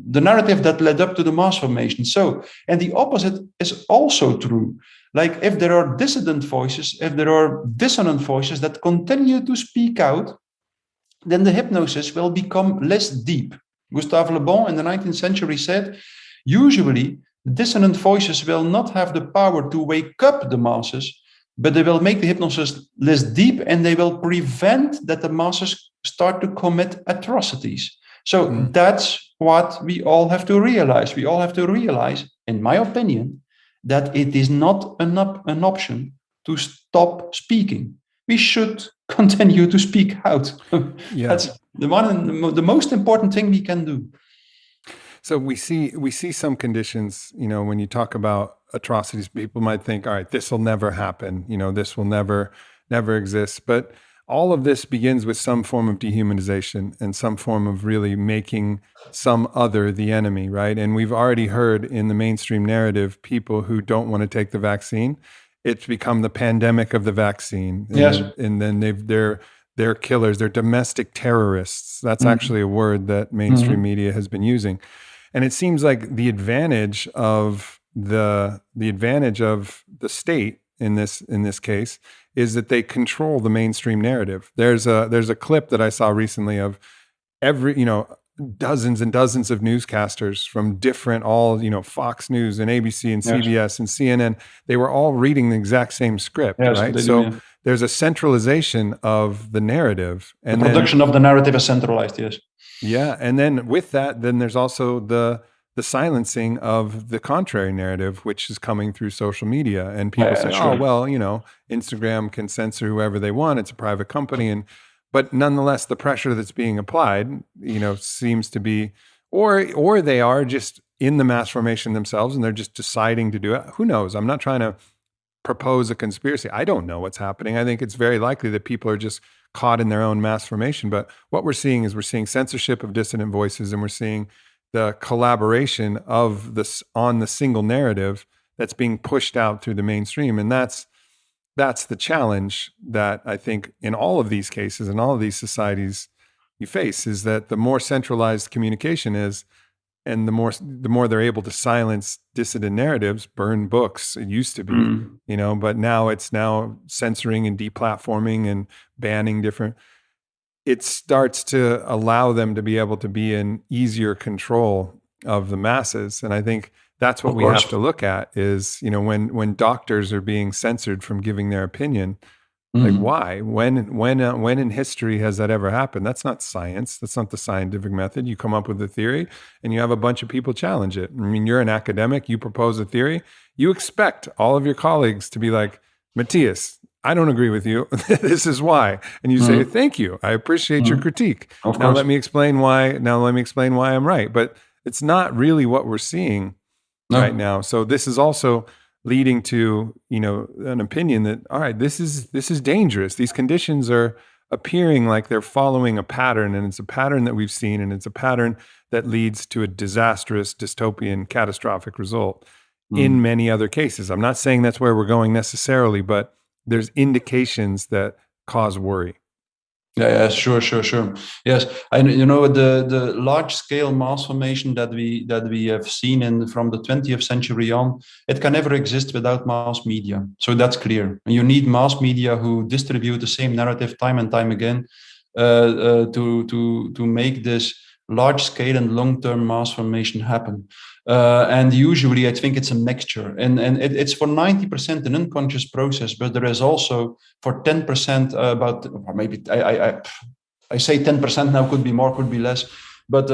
the narrative that led up to the mass formation. So, and the opposite is also true. Like if there are dissident voices, if there are dissonant voices that continue to speak out, then the hypnosis will become less deep. Gustave Le Bon in the 19th century said, usually dissonant voices will not have the power to wake up the masses, but they will make the hypnosis less deep, and they will prevent that the masses start to commit atrocities. So that's what we all have to realize. We all have to realize, in my opinion, that it is not an option to stop speaking. We should continue to speak out. Yeah. That's the most important thing we can do. So we see some conditions, when you talk about atrocities, people might think, all right, this will never happen. This will never exist. But all of this begins with some form of dehumanization and some form of really making some other the enemy, right? And we've already heard in the mainstream narrative, people who don't want to take the vaccine, it's become the pandemic of the vaccine. Yes. And then they're killers, they're domestic terrorists. That's actually a word that mainstream media has been using. And it seems like the advantage of the state in this case is that they control the mainstream narrative. There's a clip that I saw recently of dozens and dozens of newscasters from different Fox News and ABC and CBS and CNN. They were all reading the exact same script, right? So there's a centralization of the narrative, and the production of the narrative is centralized. Yes. Yeah, and then with that, then there's also the silencing of the contrary narrative, which is coming through social media, and people say, sure. "Oh, well, Instagram can censor whoever they want; it's a private company." But nonetheless, the pressure that's being applied, seems to be, or they are just in the mass formation themselves, and they're just deciding to do it. Who knows? I'm not trying to propose a conspiracy. I don't know what's happening. I think it's very likely that people are just caught in their own mass formation. But what we're seeing is censorship of dissident voices, and we're seeing the collaboration of this on the single narrative that's being pushed out through the mainstream. And that's the challenge that I think in all of these cases, in all of these societies you face, is that the more centralized communication is, and the more they're able to silence dissident narratives, burn books. It used to be, but now it's censoring and deplatforming and banning different. It starts to allow them to be able to be in easier control of the masses. And I think that's what we have to look at is, when doctors are being censored from giving their opinion, like why? When in history has that ever happened? That's not science. That's not the scientific method. You come up with a theory and you have a bunch of people challenge it. I mean, you're an academic, you propose a theory, you expect all of your colleagues to be like, Matthias, I don't agree with you. This is why. And you say, thank you. I appreciate your critique. Now let me explain why I'm right. But it's not really what we're seeing right now. So this is also leading to, an opinion that, all right, this is dangerous. These conditions are appearing like they're following a pattern, and it's a pattern that we've seen, and it's a pattern that leads to a disastrous, dystopian, catastrophic result in many other cases. I'm not saying that's where we're going necessarily, but there's indications that cause worry. Yeah, sure. Yes, and the large scale mass formation that we have seen from the 20th century on, it can never exist without mass media. So that's clear. You need mass media who distribute the same narrative time and time again to make this large scale and long term mass formation happen. And usually, I think it's a mixture, and it's for 90% an unconscious process, but there is also for 10% or maybe I say 10% now, could be more, could be less, but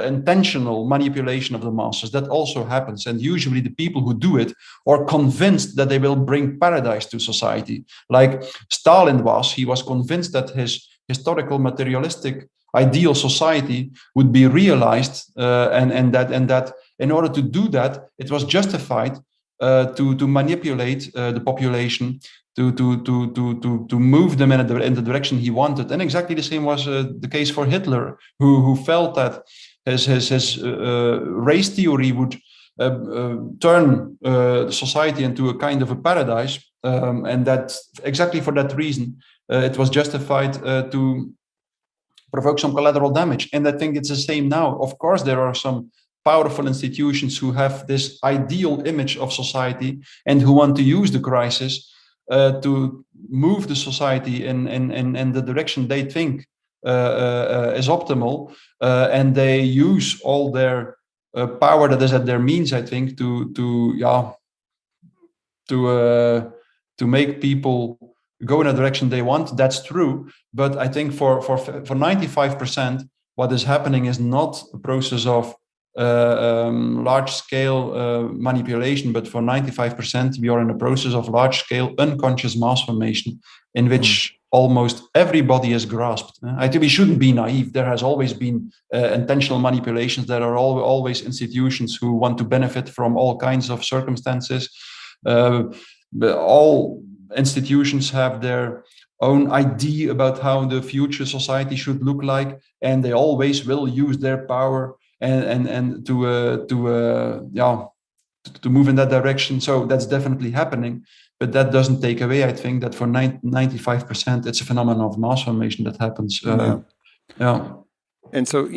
intentional manipulation of the masses that also happens. And usually, the people who do it are convinced that they will bring paradise to society, like Stalin was. He was convinced that his historical materialistic ideal society would be realized, and that in order to do that, it was justified to manipulate the population, to move them in the direction he wanted. And exactly the same was the case for Hitler, who felt that his race theory would turn society into a kind of a paradise, and that exactly for that reason it was justified to provoke some collateral damage. And I think it's the same now. Of course, there are some powerful institutions who have this ideal image of society and who want to use the crisis to move the society in the direction they think is optimal, and they use all their power that is at their means, I think, to make people go in a direction they want. That's true, but I think for 95%, what is happening is not a process of large-scale manipulation, but for 95%, we are in the process of large-scale unconscious mass formation, in which almost everybody is grasped. I think we shouldn't be naive. There has always been intentional manipulations. There are always institutions who want to benefit from all kinds of circumstances. All institutions have their own idea about how the future society should look like, and they always will use their power and to move in that direction. So that's definitely happening, but that doesn't take away, I think, that for 95%, it's a phenomenon of mass formation that happens. And so,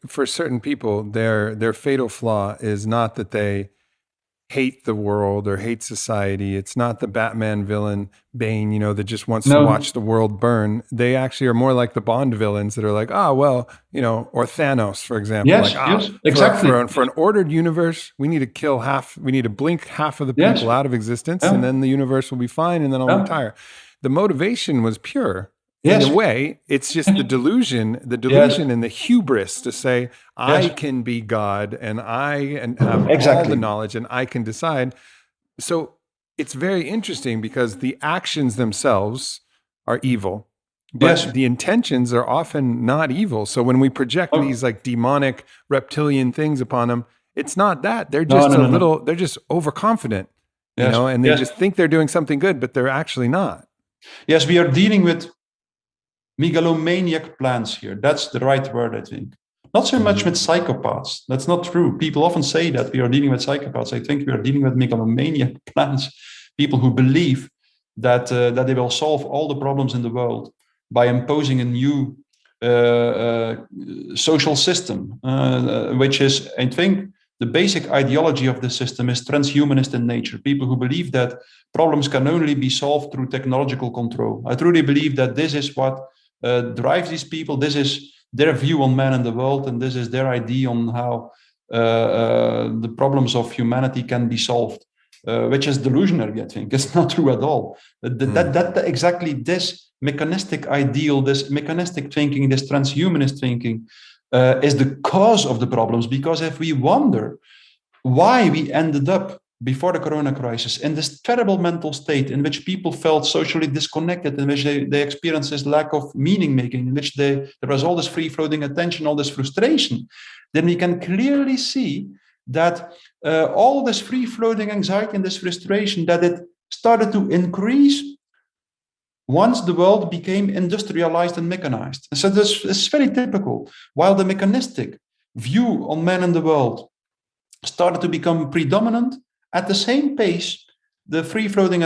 for certain people, their fatal flaw is not that they hate the world or hate society. It's not the Batman villain Bane, that just wants to watch the world burn. They actually are more like the Bond villains that are like, or Thanos, for example. Yes, exactly. For an ordered universe, we need to kill we need to blink half of the people out of existence, and then the universe will be fine, and then I'll retire. The motivation was pure. In a way, it's just the delusion and the hubris to say, I can be God and I have all the knowledge and I can decide. So it's very interesting because the actions themselves are evil, but the intentions are often not evil. So when we project these like demonic reptilian things upon them, it's not that. They're just they're just overconfident, and they just think they're doing something good, but they're actually not. Yes, we are dealing with megalomaniac plans here. That's the right word, I think. Not so much with psychopaths. That's not true. People often say that we are dealing with psychopaths. I think we are dealing with megalomaniac plans. People who believe that they will solve all the problems in the world by imposing a new social system, which is, I think, the basic ideology of the system is transhumanist in nature. People who believe that problems can only be solved through technological control. I truly believe that this is what drives these people. This is their view on man and the world, and this is their idea on how the problems of humanity can be solved, which is delusionary, I think. It's not true at all. That exactly this mechanistic ideal, this mechanistic thinking, this transhumanist thinking is the cause of the problems. Because if we wonder why we ended up before the corona crisis in this terrible mental state in which people felt socially disconnected, in which they experienced this lack of meaning making, in which there was all this free-floating attention, all this frustration, then we can clearly see that all this free-floating anxiety and this frustration, that it started to increase once the world became industrialized and mechanized. And so this is very typical. While the mechanistic view on man and the world started to become predominant, at the same pace, the free-floating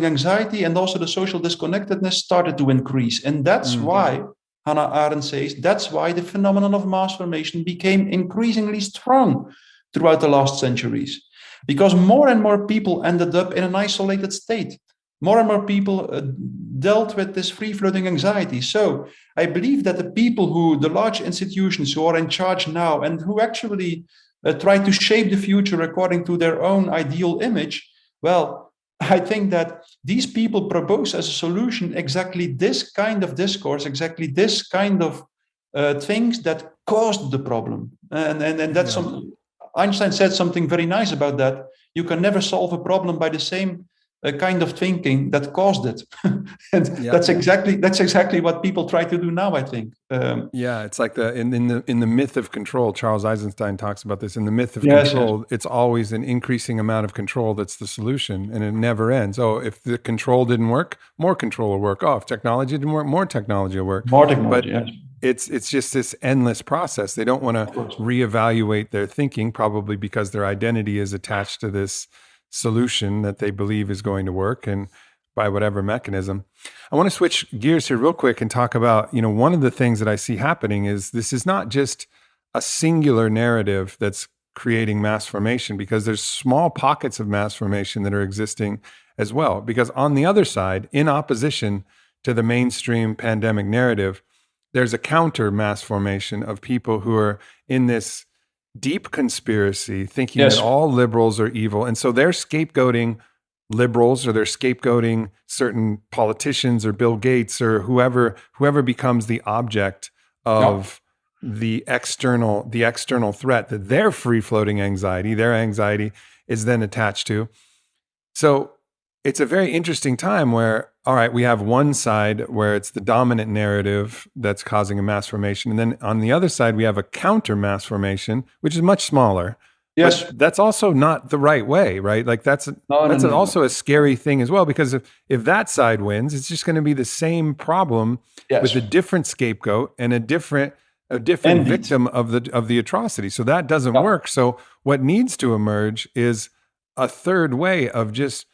anxiety and also the social disconnectedness started to increase. And that's why, Hannah Arendt says, that's why the phenomenon of mass formation became increasingly strong throughout the last centuries. Because more and more people ended up in an isolated state. More and more people dealt with this free-floating anxiety. So I believe that the large institutions who are in charge now and who actually try to shape the future according to their own ideal image, well, I think that these people propose as a solution exactly this kind of discourse, exactly this kind of things that caused the problem. And that's Einstein said something very nice about that. You can never solve a problem by the same kind of thinking that caused it. And that's exactly what people try to do now, I think. It's like in the myth of control. Charles Eisenstein talks about this. In the myth of control, it's always an increasing amount of control that's the solution, and it never ends. Oh, if the control didn't work, more control will work. Oh, if technology didn't work, more technology will work. More technology, but it's just this endless process. They don't want to reevaluate their thinking, probably because their identity is attached to this solution that they believe is going to work, and by whatever mechanism. I want to switch gears here real quick and talk about, one of the things that I see happening is this is not just a singular narrative that's creating mass formation, because there's small pockets of mass formation that are existing as well. Because on the other side, in opposition to the mainstream pandemic narrative, there's a counter mass formation of people who are in this deep conspiracy, thinking that all liberals are evil. And so they're scapegoating liberals, or they're scapegoating certain politicians or Bill Gates or whoever becomes the object of the external threat that their free-floating anxiety, their anxiety is then attached to. So it's a very interesting time where, all right, we have one side where it's the dominant narrative that's causing a mass formation. And then on the other side, we have a counter mass formation, which is much smaller. Yes. But that's also not the right way, right? Like that's also a scary thing as well, because if that side wins, it's just going to be the same problem with a different scapegoat and a different victim of the atrocity. So that doesn't work. So what needs to emerge is a third way of just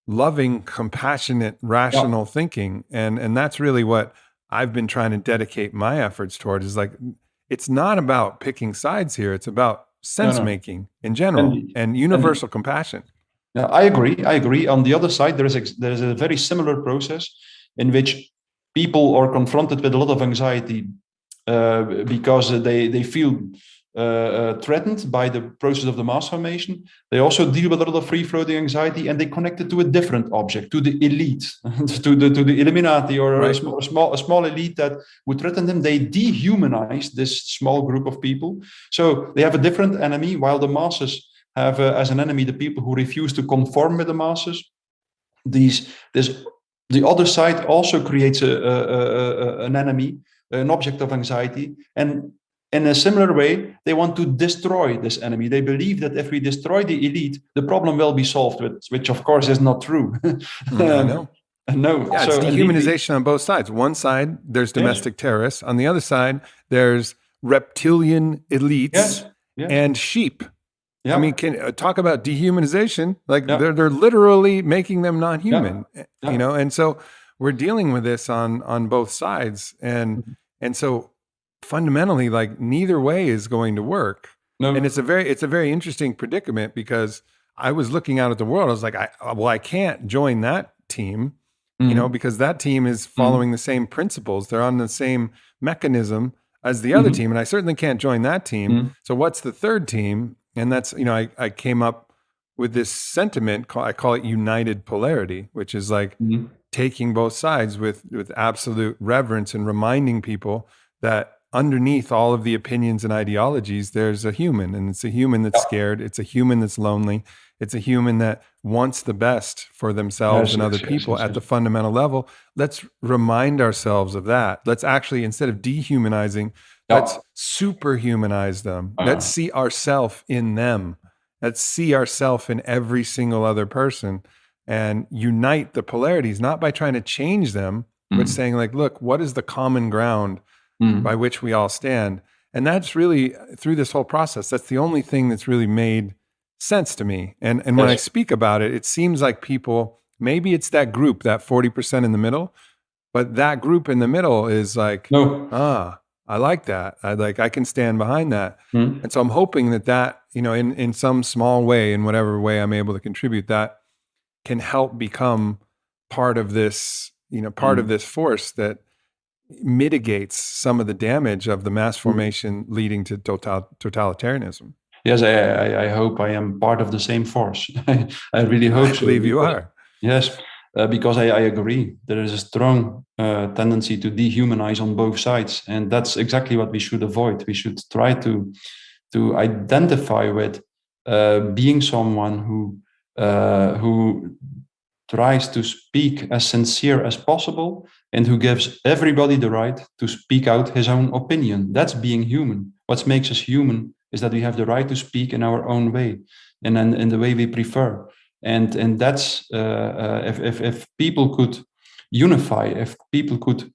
loving, compassionate, rational thinking. And that's really what I've been trying to dedicate my efforts toward, is like, it's not about picking sides here. It's about sense making in general and universal compassion. Yeah, I agree. On the other side, there is a very similar process in which people are confronted with a lot of anxiety because they feel threatened by the process of the mass formation. They also deal with a lot of free-floating anxiety, and they connect it to a different object, to the elite, to the Illuminati, or a small elite that would threaten them. They dehumanize this small group of people. So they have a different enemy, while the masses have as an enemy the people who refuse to conform with the masses. The other side also creates an enemy, an object of anxiety, and in a similar way, they want to destroy this enemy. They believe that if we destroy the elite, the problem will be solved, which of course is not true. No. Yeah, so it's dehumanization on both sides. One side, there's domestic terrorists. On the other side, there's reptilian elites and sheep. Yeah. I mean, talk about dehumanization. Like they're literally making them non-human, you know? And so we're dealing with this on both sides. And so fundamentally, like, neither way is going to work. No. And it's a very interesting predicament, because I was looking out at the world. I was like, I can't join that team, you know, because that team is following the same principles. They're on the same mechanism as the other team. And I certainly can't join that team. So what's the third team? And that's, you know, I came up with this sentiment, I call it united polarity, which is like taking both sides with absolute reverence and reminding people that underneath all of the opinions and ideologies, there's a human, and it's a human that's scared. It's a human that's lonely. It's a human that wants the best for themselves and other people at the fundamental level. Let's remind ourselves of that. Let's actually, instead of dehumanizing, let's superhumanize them. Let's see ourselves in them. Let's see ourselves in every single other person, and unite the polarities, not by trying to change them, but saying, like, look, what is the common ground by which we all stand? And that's really, through this whole process, that's the only thing that's really made sense to me. And when I speak about it, it seems like people, maybe it's that group, that 40% in the middle, but that group in the middle is like, I like that. I can stand behind that. And so I'm hoping that, you know, in some small way, in whatever way I'm able to contribute, that can help become part of this, you know, part of this force that mitigates some of the damage of the mass formation leading to totalitarianism. Yes, I hope I am part of the same force. I really hope so. I believe you are. Yes, because I agree. There is a strong tendency to dehumanize on both sides. And that's exactly what we should avoid. We should try to identify with being someone who tries to speak as sincere as possible, and who gives everybody the right to speak out his own opinion. That's being human. What makes us human is that we have the right to speak in our own way, and then in the way we prefer. And that's if people could unify, if people could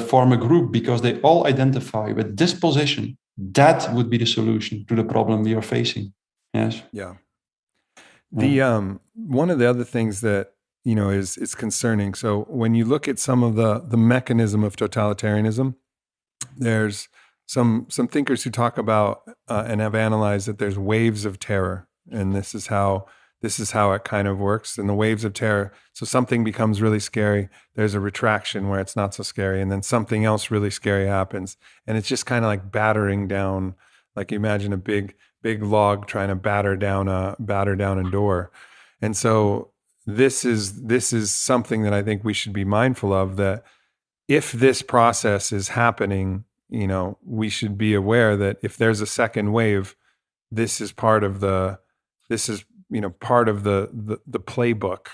form a group because they all identify with this position, that would be the solution to the problem we are facing. Yes. Yeah. The one of the other things that, you know, is concerning. So when you look at some of the mechanism of totalitarianism, there's some thinkers who talk about and have analyzed that there's waves of terror, and this is how it kind of works. And the waves of terror, so something becomes really scary, there's a retraction where it's not so scary, and then something else really scary happens, and it's just kind of like battering down. Like, imagine a big log trying to batter down a door. And so this is something that I think we should be mindful of, that if this process is happening we should be aware that if there's a second wave, this is part of the playbook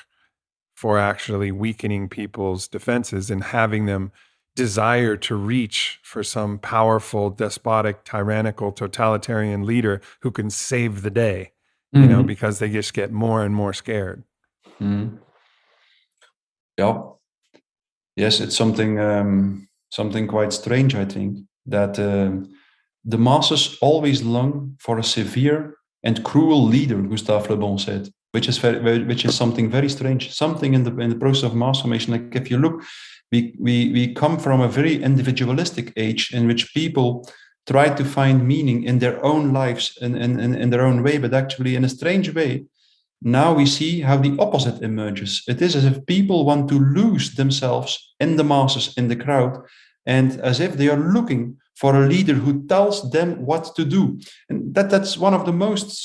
for actually weakening people's defenses and having them desire to reach for some powerful, despotic, tyrannical, totalitarian leader who can save the day, because they just get more and more scared. Yeah. Yes, it's something quite strange, I think, that the masses always long for a severe and cruel leader, Gustave Le Bon said, which is something very strange, something in the process of mass formation. Like if you look, we come from a very individualistic age in which people try to find meaning in their own lives and in their own way, but actually in a strange way. Now we see how the opposite emerges. It is as if people want to lose themselves in the masses, in the crowd, and as if they are looking for a leader who tells them what to do. And that's one of the most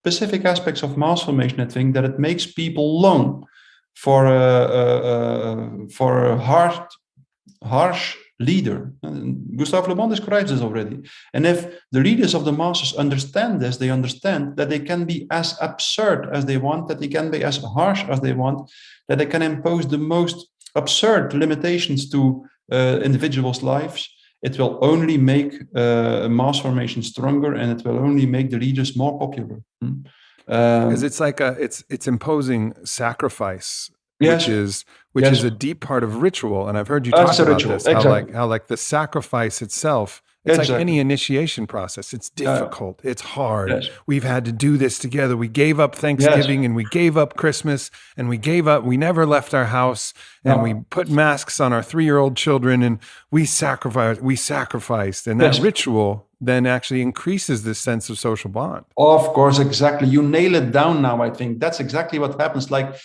specific aspects of mass formation, I think, that it makes people long for a harsh leader. And Gustave Le Bon describes this already. And if the leaders of the masses understand this, they understand that they can be as absurd as they want, that they can be as harsh as they want, that they can impose the most absurd limitations to individuals' lives. It will only make mass formation stronger, and it will only make the leaders more popular. Because it's like it's imposing sacrifice, Yes. which is a deep part of ritual. And I've heard you talk That's a about ritual, this, exactly. how the sacrifice itself, it's like Exactly. any initiation process. It's difficult. It's hard. Yes. We've had to do this together. We gave up Thanksgiving and we gave up Christmas and we never left our house and we put masks on our 3-year-old children and we sacrificed. And that Yes. ritual then actually increases this sense of social bond. Of course, exactly. You nail it down now, I think. That's exactly what happens. Like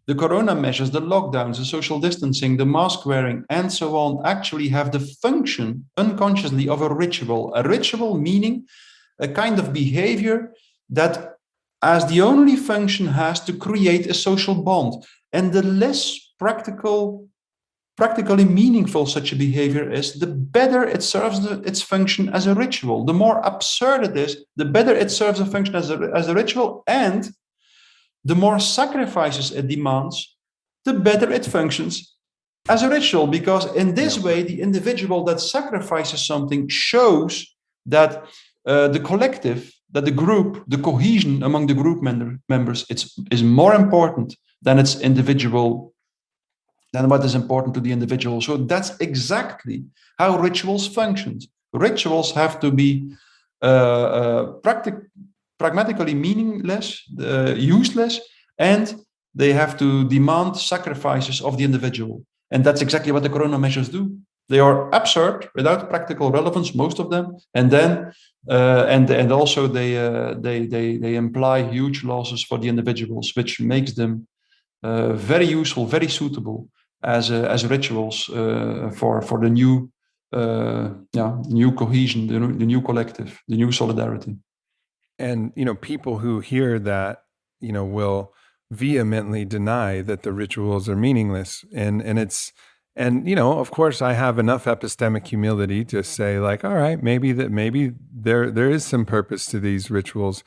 the corona measures, the lockdowns, the social distancing, the mask wearing, and so on actually have the function unconsciously of a ritual. A ritual meaning a kind of behavior that as the only function has to create a social bond. And the less practically meaningful such a behavior is, the better it serves its function as a ritual. The more absurd it is, the better it serves a function as a ritual, and the more sacrifices it demands, the better it functions as a ritual. Because in this way, the individual that sacrifices something shows that the collective, that the group, the cohesion among the group members, is more important than its individual, than what is important to the individual. So that's exactly how rituals function. Rituals have to be pragmatically meaningless, useless, and they have to demand sacrifices of the individual. And that's exactly what the corona measures do. They are absurd, without practical relevance, most of them, and then and also they imply huge losses for the individuals, which makes them very useful, very suitable as rituals for the new new cohesion, the new collective, the new solidarity. And, people who hear that, will vehemently deny that the rituals are meaningless. And of course I have enough epistemic humility to say like, all right, maybe there is some purpose to these rituals,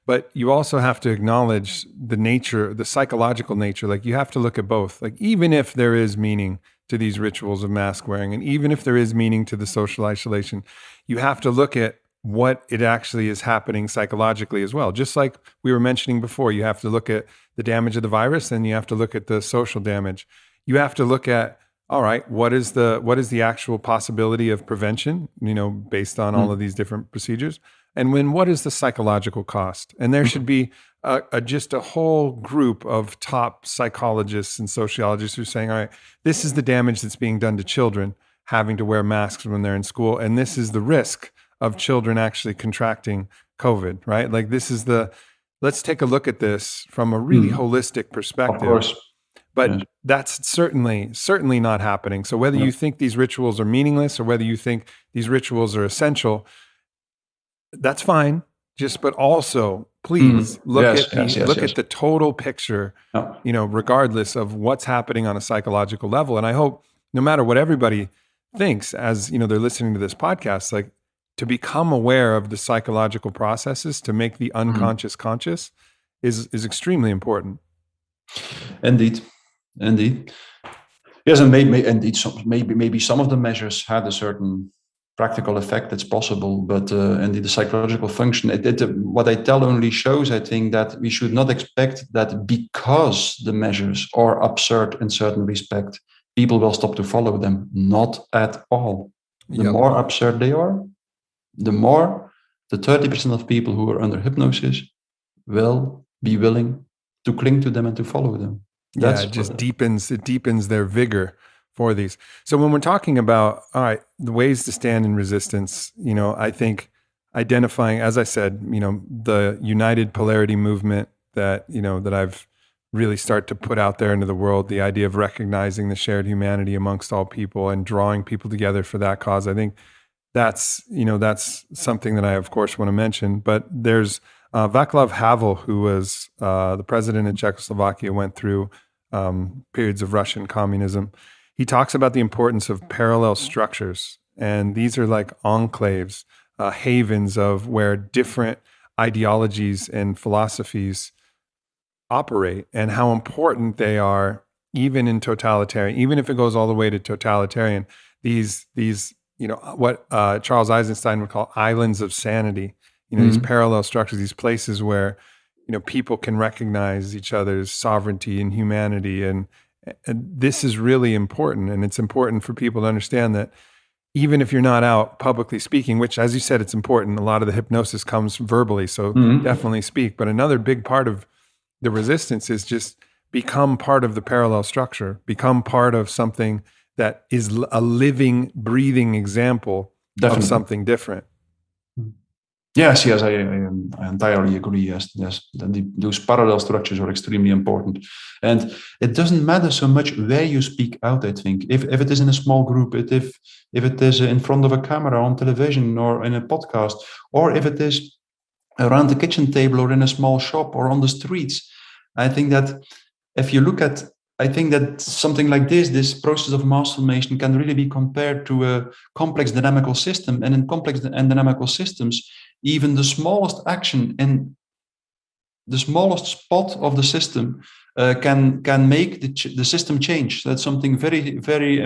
but you also have to acknowledge the nature, the psychological nature. Like you have to look at both. Like even if there is meaning to these rituals of mask wearing, and even if there is meaning to the social isolation, you have to look at what it actually is happening psychologically as well. Just like we were mentioning before, you have to look at the damage of the virus, and you have to look at the social damage. You have to look at, all right, what is the actual possibility of prevention, based on all of these different procedures? And what is the psychological cost? And there should be just a whole group of top psychologists and sociologists who are saying, all right, this is the damage that's being done to children having to wear masks when they're in school, and this is the risk of children actually contracting COVID, right? Like let's take a look at this from a really holistic perspective. Of course. But that's certainly not happening. So whether you think these rituals are meaningless or whether you think these rituals are essential, that's fine. But also, please look at the total picture, regardless of what's happening on a psychological level. And I hope no matter what everybody thinks, as you know, they're listening to this podcast, like to become aware of the psychological processes to make the unconscious conscious is extremely important. Indeed. Yes, and maybe some of the measures had a certain practical effect. It's possible, but indeed the psychological function. What I tell only shows, I think, that we should not expect that because the measures are absurd in certain respect, people will stop to follow them. Not at all. The more absurd they are, the more the 30% of people who are under hypnosis will be willing to cling to them and to follow them. It just deepens their vigor for these. So when we're talking about, all right, the ways to stand in resistance, you know, I think identifying, as I said, you know, the united polarity movement that, you know, that I've really start to put out there into the world, the idea of recognizing the shared humanity amongst all people and drawing people together for that cause. I think that's something that I, of course, want to mention. But there's Václav Havel, who was the president of Czechoslovakia, went through periods of Russian communism. He talks about the importance of parallel structures. And these are like enclaves, havens of where different ideologies and philosophies operate, and how important they are, even in totalitarian, even if it goes all the way to totalitarian, these you know, what Charles Eisenstein would call islands of sanity, you know, these parallel structures, these places where, you know, people can recognize each other's sovereignty and humanity. And this is really important. And it's important for people to understand that even if you're not out publicly speaking, which, as you said, it's important. A lot of the hypnosis comes verbally, so definitely speak. But another big part of the resistance is just become part of the parallel structure, become part of something that is a living, breathing example of something different. Yes, I entirely agree. Yes, those parallel structures are extremely important, and it doesn't matter so much where you speak out. I think if it is in a small group, if it is in front of a camera on television or in a podcast, or if it is around the kitchen table or in a small shop or on the streets, I think that if you look at, I think that something like this process of mass formation can really be compared to a complex dynamical system. And in complex and dynamical systems, even the smallest action in the smallest spot of the system can make the system change. That's something very, very,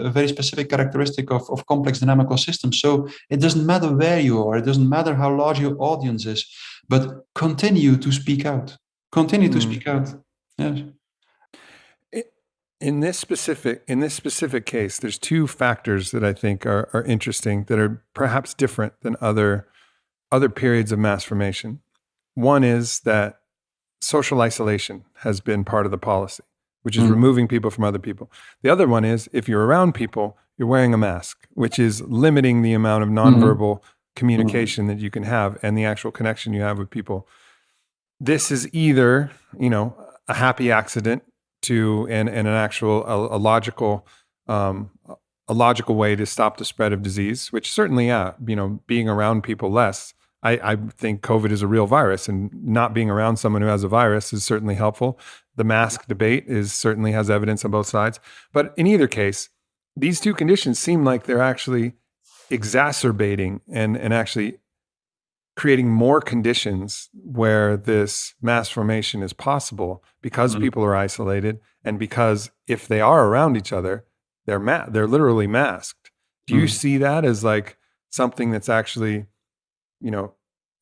very specific characteristic of complex dynamical systems. So it doesn't matter where you are, it doesn't matter how large your audience is, but continue to speak out. Continue to speak out. Yes. In this specific case, there's two factors that I think are interesting, that are perhaps different than other periods of mass formation. One is that social isolation has been part of the policy, which is removing people from other people. The other one is, if you're around people, you're wearing a mask, which is limiting the amount of nonverbal communication that you can have and the actual connection you have with people. This is either, you know, a happy accident to and an actual a logical way to stop the spread of disease, which certainly, you know, being around people less. I think COVID is a real virus, and not being around someone who has a virus is certainly helpful. The mask debate certainly has evidence on both sides. But in either case, these two conditions seem like they're actually exacerbating and actually creating more conditions where this mass formation is possible, because people are isolated, and because if they are around each other, they're literally masked. Do you see that as like something that's actually, you know,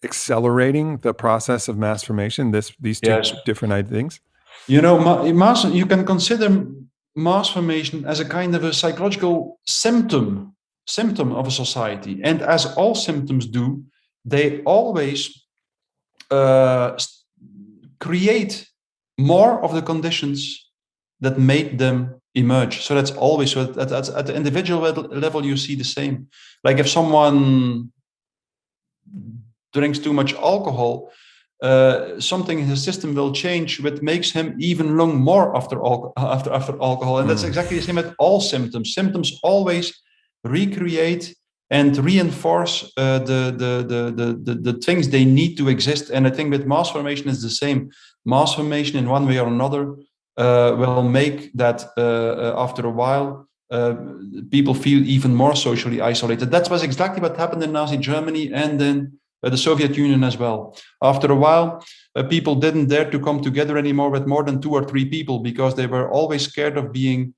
accelerating the process of mass formation? These two different things. You know, you can consider mass formation as a kind of a psychological symptom of a society, and as all symptoms do, they always create more of the conditions that make them emerge. So that's always, at the individual level, you see the same. Like if someone drinks too much alcohol, something in his system will change, which makes him even long more after alcohol. And that's exactly the same with all symptoms. Symptoms always recreate and reinforce the things they need to exist. And I think with mass formation is the same. Mass formation in one way or another will make that after a while people feel even more socially isolated. That was exactly what happened in Nazi Germany and in the Soviet Union as well. After a while, people didn't dare to come together anymore with more than 2 or 3 people because they were always scared of being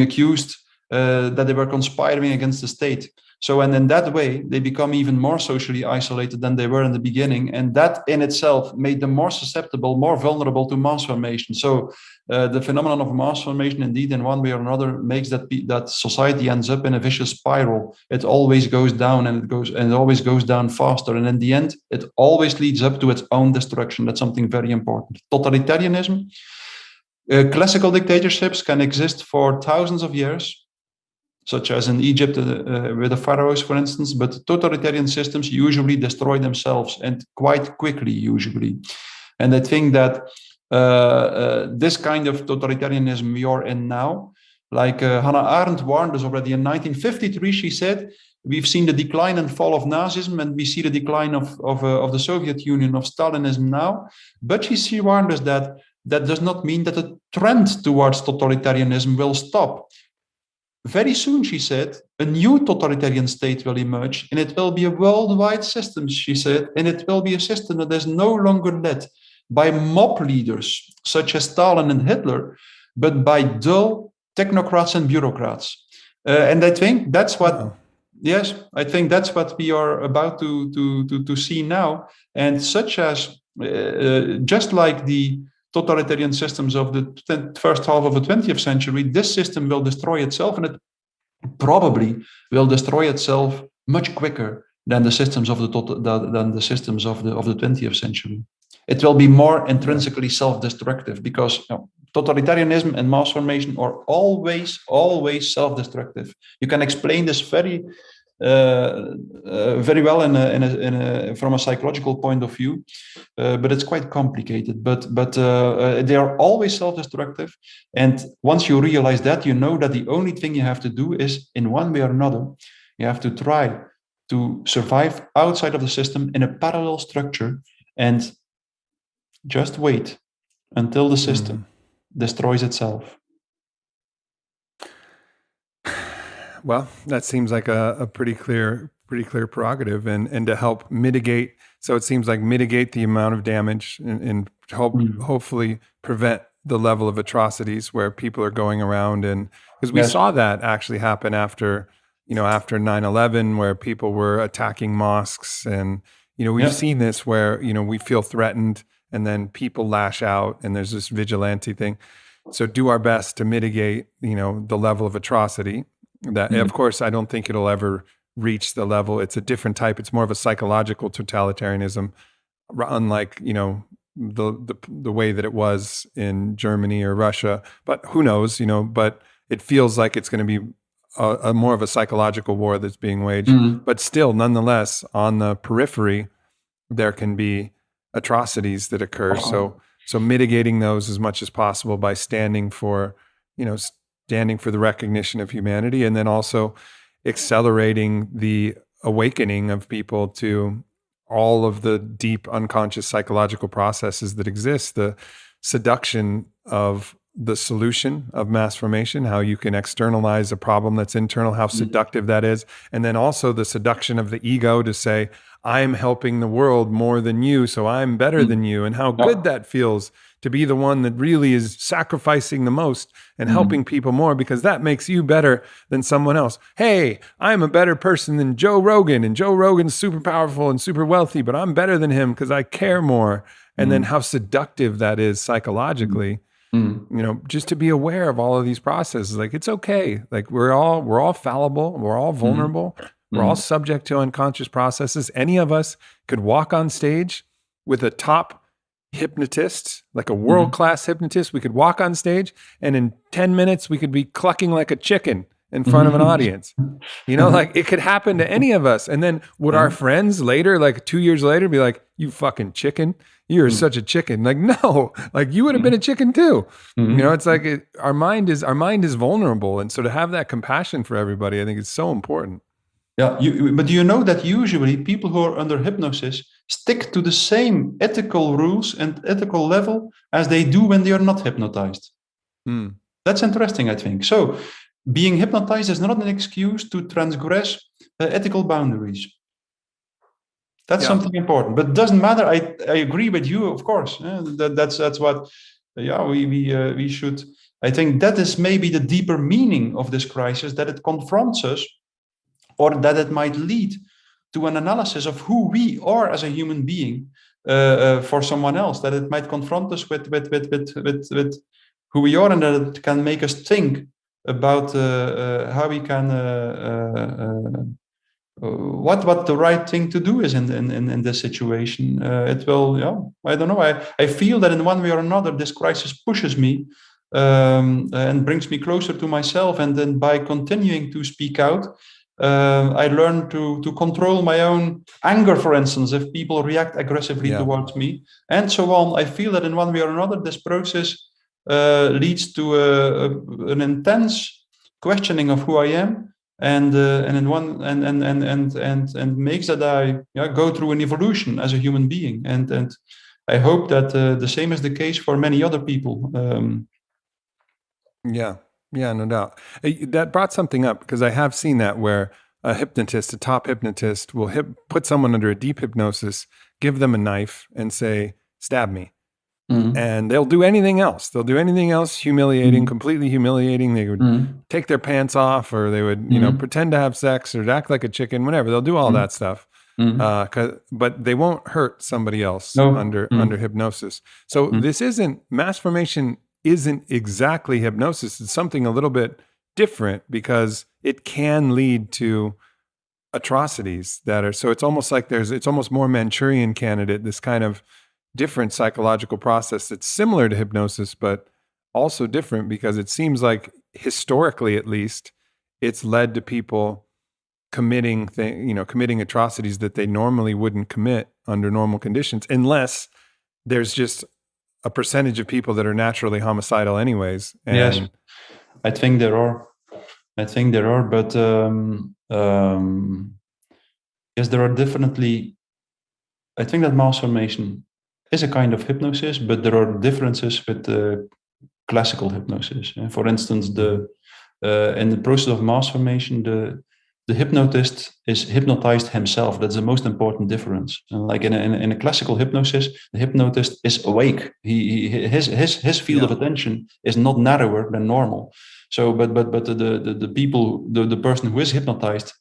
accused that they were conspiring against the state. So, and in that way, they become even more socially isolated than they were in the beginning. And that in itself made them more susceptible, more vulnerable to mass formation. So the phenomenon of mass formation, indeed, in one way or another, makes that society ends up in a vicious spiral. It always goes down and it always goes down faster. And in the end, it always leads up to its own destruction. That's something very important. Totalitarianism, classical dictatorships can exist for thousands of years, such as in Egypt with the pharaohs, for instance, but totalitarian systems usually destroy themselves, and quite quickly, usually. And I think that this kind of totalitarianism we are in now, like Hannah Arendt warned us already in 1953, she said, we've seen the decline and fall of Nazism, and we see the decline of the Soviet Union, of Stalinism now. But she warned us that does not mean that the trend towards totalitarianism will stop. Very soon, she said, a new totalitarian state will emerge, and it will be a worldwide system, she said, and it will be a system that is no longer led by mob leaders such as Stalin and Hitler, but by dull technocrats and bureaucrats. And I think that's what, yes, I think that's what we are about to see now. And such as, just like the totalitarian systems of the first half of the 20th century, this system will destroy itself, and it probably will destroy itself much quicker than the systems of the 20th century. It will be more intrinsically self-destructive because totalitarianism and mass formation are always self-destructive. You can explain this very well from a psychological point of view, but it's quite complicated. But they are always self-destructive, and once you realize that, you know that the only thing you have to do is, in one way or another, you have to try to survive outside of the system in a parallel structure, and just wait until the system destroys itself. Well, that seems like a pretty clear prerogative, and to help mitigate. So it seems like mitigate the amount of damage and hopefully prevent the level of atrocities where people are going around, and because we saw that actually happen after 9/11, where people were attacking mosques, and we've seen this where we feel threatened and then people lash out, and there's this vigilante thing. So do our best to mitigate the level of atrocity. That, of course, I don't think it'll ever reach the level. It's a different type. It's more of a psychological totalitarianism, unlike the way that it was in Germany or Russia. But who knows? But it feels like it's going to be a more of a psychological war that's being waged. But still, nonetheless, on the periphery, there can be atrocities that occur. So mitigating those as much as possible by standing for the recognition of humanity, and then also accelerating the awakening of people to all of the deep unconscious psychological processes that exist, the seduction of the solution of mass formation, how you can externalize a problem that's internal, how seductive that is, and then also the seduction of the ego to say, I'm helping the world more than you, so I'm better than you, and how good that feels to be the one that really is sacrificing the most and helping people more, because that makes you better than someone else. Hey, I'm a better person than Joe Rogan, and Joe Rogan's super powerful and super wealthy, but I'm better than him because I care more. And then how seductive that is psychologically. Just to be aware of all of these processes. Like, it's okay. Like, we're all fallible. We're all vulnerable. We're all subject to unconscious processes. Any of us could walk on stage with a top hypnotist, like a world-class hypnotist. We could walk on stage, and in 10 minutes, we could be clucking like a chicken in front of an audience. Like, it could happen to any of us. And then would our friends later, like 2 years later, be like, you fucking chicken? You're such a chicken. Like, no, like you would have been a chicken too. It's like our mind is vulnerable. And so to have that compassion for everybody, I think is so important. Yeah, but do you know that usually people who are under hypnosis stick to the same ethical rules and ethical level as they do when they are not hypnotized? Mm. That's interesting, I think. So being hypnotized is not an excuse to transgress ethical boundaries. That's Yeah. something important, but it doesn't matter. I agree with you, of course. That's what, we should. I think that is maybe the deeper meaning of this crisis, that it confronts us, or that it might lead to an analysis of who we are as a human being for someone else. That it might confront us with who we are, and that it can make us think about how we can. What the right thing to do is in this situation. It will, I don't know. I feel that in one way or another, this crisis pushes me and brings me closer to myself. And then by continuing to speak out, I learn to control my own anger, for instance, if people react aggressively towards me, and so on. I feel that in one way or another, this process leads to an intense questioning of who I am, and makes that I go through an evolution as a human being, and I hope that the same is the case for many other people. Yeah, no doubt. That brought something up, because I have seen that where a hypnotist, a top hypnotist, will put someone under a deep hypnosis, give them a knife, and say, "Stab me." And they'll do anything else. They'll do anything else humiliating, completely humiliating. They would take their pants off, or they would, pretend to have sex, or act like a chicken, whatever. They'll do all that stuff. But they won't hurt somebody else under hypnosis. So mass formation isn't exactly hypnosis. It's something a little bit different, because it can lead to atrocities so it's almost like it's almost more Manchurian Candidate, this kind of different psychological process that's similar to hypnosis, but also different, because it seems like, historically at least, it's led to people committing atrocities that they normally wouldn't commit under normal conditions, unless there's just a percentage of people that are naturally homicidal anyways. And yes, I think there are, but yes, there are definitely. I think that mass formation is a kind of hypnosis, but there are differences with classical hypnosis. For instance, in the process of mass formation, the hypnotist is hypnotized himself. That's the most important difference. And like in a classical hypnosis, the hypnotist is awake. His field of attention is not narrower than normal. So, but the person who is hypnotized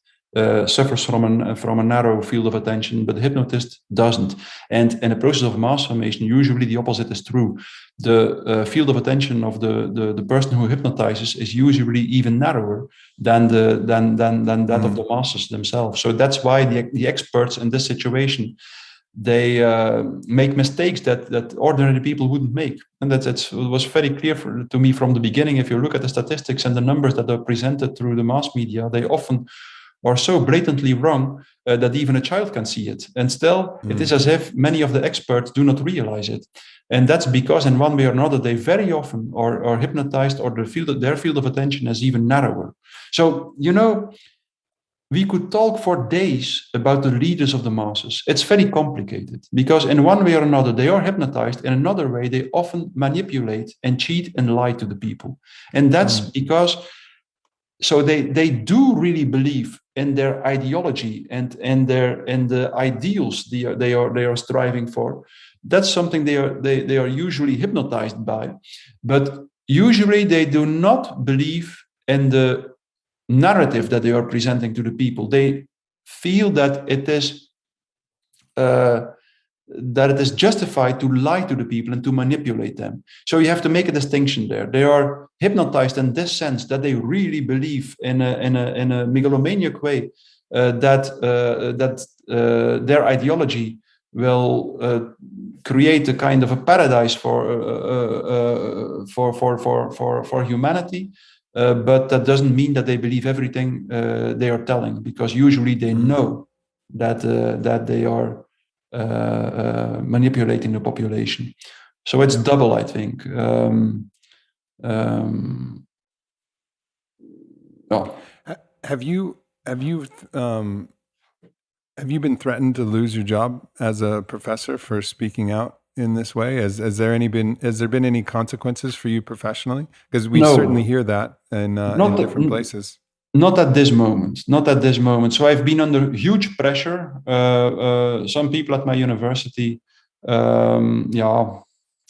suffers from a narrow field of attention, but the hypnotist doesn't. And in the process of mass formation, usually the opposite is true. The field of attention of the person who hypnotizes is usually even narrower than that of the masses themselves. So that's why the experts in this situation, they make mistakes that ordinary people wouldn't make. And it was very clear to me from the beginning. If you look at the statistics and the numbers that are presented through the mass media, they often are so blatantly wrong that even a child can see it. And still, it is as if many of the experts do not realize it. And that's because in one way or another, they very often are hypnotized, or their field of attention is even narrower. So, we could talk for days about the leaders of the masses. It's very complicated, because in one way or another, they are hypnotized. In another way, they often manipulate and cheat and lie to the people. And that's because... So they do really believe in their ideology and the ideals they are striving for. That's something they are usually hypnotized by, but usually they do not believe in the narrative that they are presenting to the people. They feel that it is justified to lie to the people and to manipulate them. So you have to make a distinction there. They are hypnotized in this sense, that they really believe in a megalomaniac way that their ideology will create a kind of a paradise for humanity. But that doesn't mean that they believe everything they are telling, because usually they know that they are manipulating the population. So it's double, I think. Have you been threatened to lose your job as a professor for speaking out in this way? Has there been any consequences for you professionally? Because we No. certainly hear that in different places. Not at this moment. Not at this moment. So I've been under huge pressure. Some people at my university,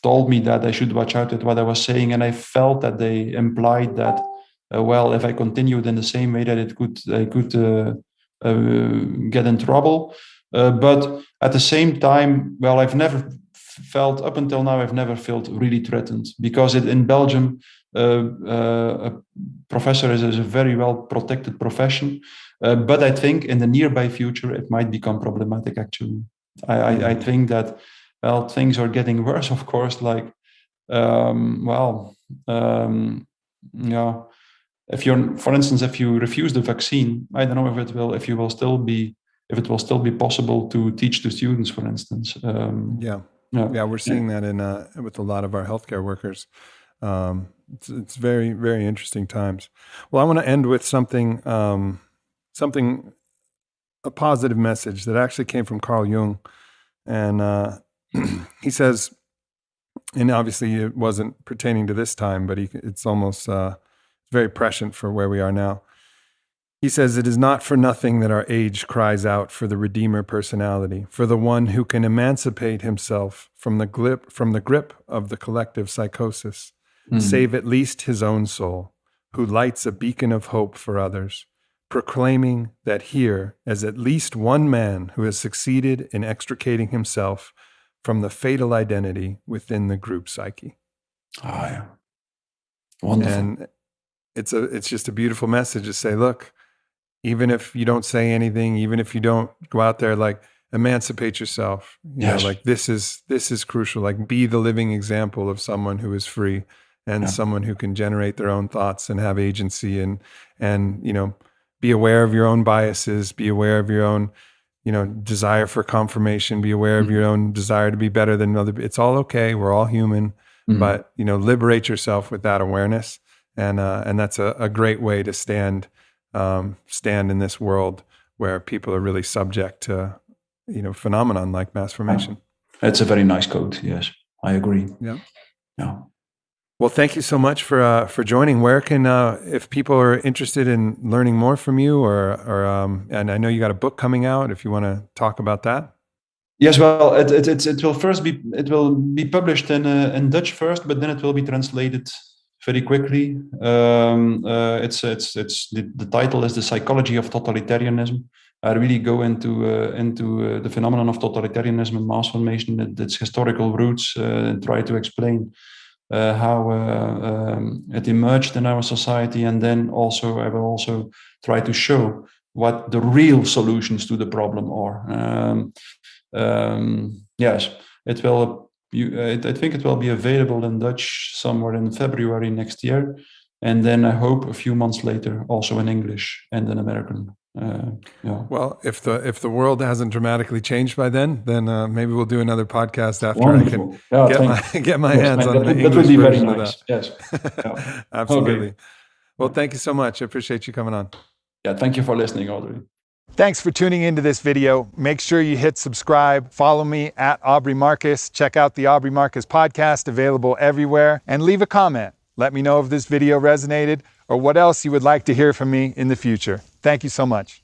told me that I should watch out at what I was saying, and I felt that they implied that, if I continued in the same way, that I could get in trouble. But at the same time, I've never felt, up until now, I've never felt really threatened, because in Belgium, a professor is a very well protected profession. But I think in the nearby future, it might become problematic, actually. I think that, things are getting worse, of course, like, if for instance, if you refuse the vaccine, I don't know if it will still be possible to teach to students, for instance. We're seeing that with a lot of our healthcare workers. It's very, very interesting times. Well, I want to end with something, a positive message that actually came from Carl Jung. And he says, and obviously it wasn't pertaining to this time, but it's almost very prescient for where we are now. He says, "It is not for nothing that our age cries out for the Redeemer personality, for the one who can emancipate himself from the grip of the collective psychosis, save at least his own soul, who lights a beacon of hope for others, proclaiming that here is at least one man who has succeeded in extricating himself from the fatal identity within the group psyche." Ah, yeah. Wonderful. And it's just a beautiful message to say, look, even if you don't say anything, even if you don't go out there, like, emancipate yourself. You know, like, this is crucial. Like, be the living example of someone who is free and someone who can generate their own thoughts and have agency, and be aware of your own biases, be aware of your own, desire for confirmation, be aware of your own desire to be better than other. It's all okay. We're all human, but, liberate yourself with that awareness. And that's a great way to stand in this world where people are really subject to, phenomenon like mass formation. It's a very nice quote. Yes, I agree. Yeah. Yeah. Well, thank you so much for joining. Where can, if people are interested in learning more from you, or and I know you got a book coming out, if you want to talk about that. Yes, well, it will be published in Dutch first, but then it will be translated very quickly. The title is The Psychology of Totalitarianism. I really go into the phenomenon of totalitarianism and mass formation, its historical roots, and try to explain how it emerged in our society, and then I will also try to show what the real solutions to the problem are. Yes, it will. I think it will be available in Dutch somewhere in February next year, and then I hope a few months later also in English and in American. Well, if the world hasn't dramatically changed by then maybe we'll do another podcast after. Wonderful. I can get my hands on the English that would be very version nice. of that. Yes, Absolutely. Okay. Well, thank you so much. I appreciate you coming on. Yeah, thank you for listening, Audrey. Thanks for tuning into this video. Make sure you hit subscribe. Follow me at Aubrey Marcus. Check out the Aubrey Marcus podcast, available everywhere. And leave a comment. Let me know if this video resonated or what else you would like to hear from me in the future. Thank you so much.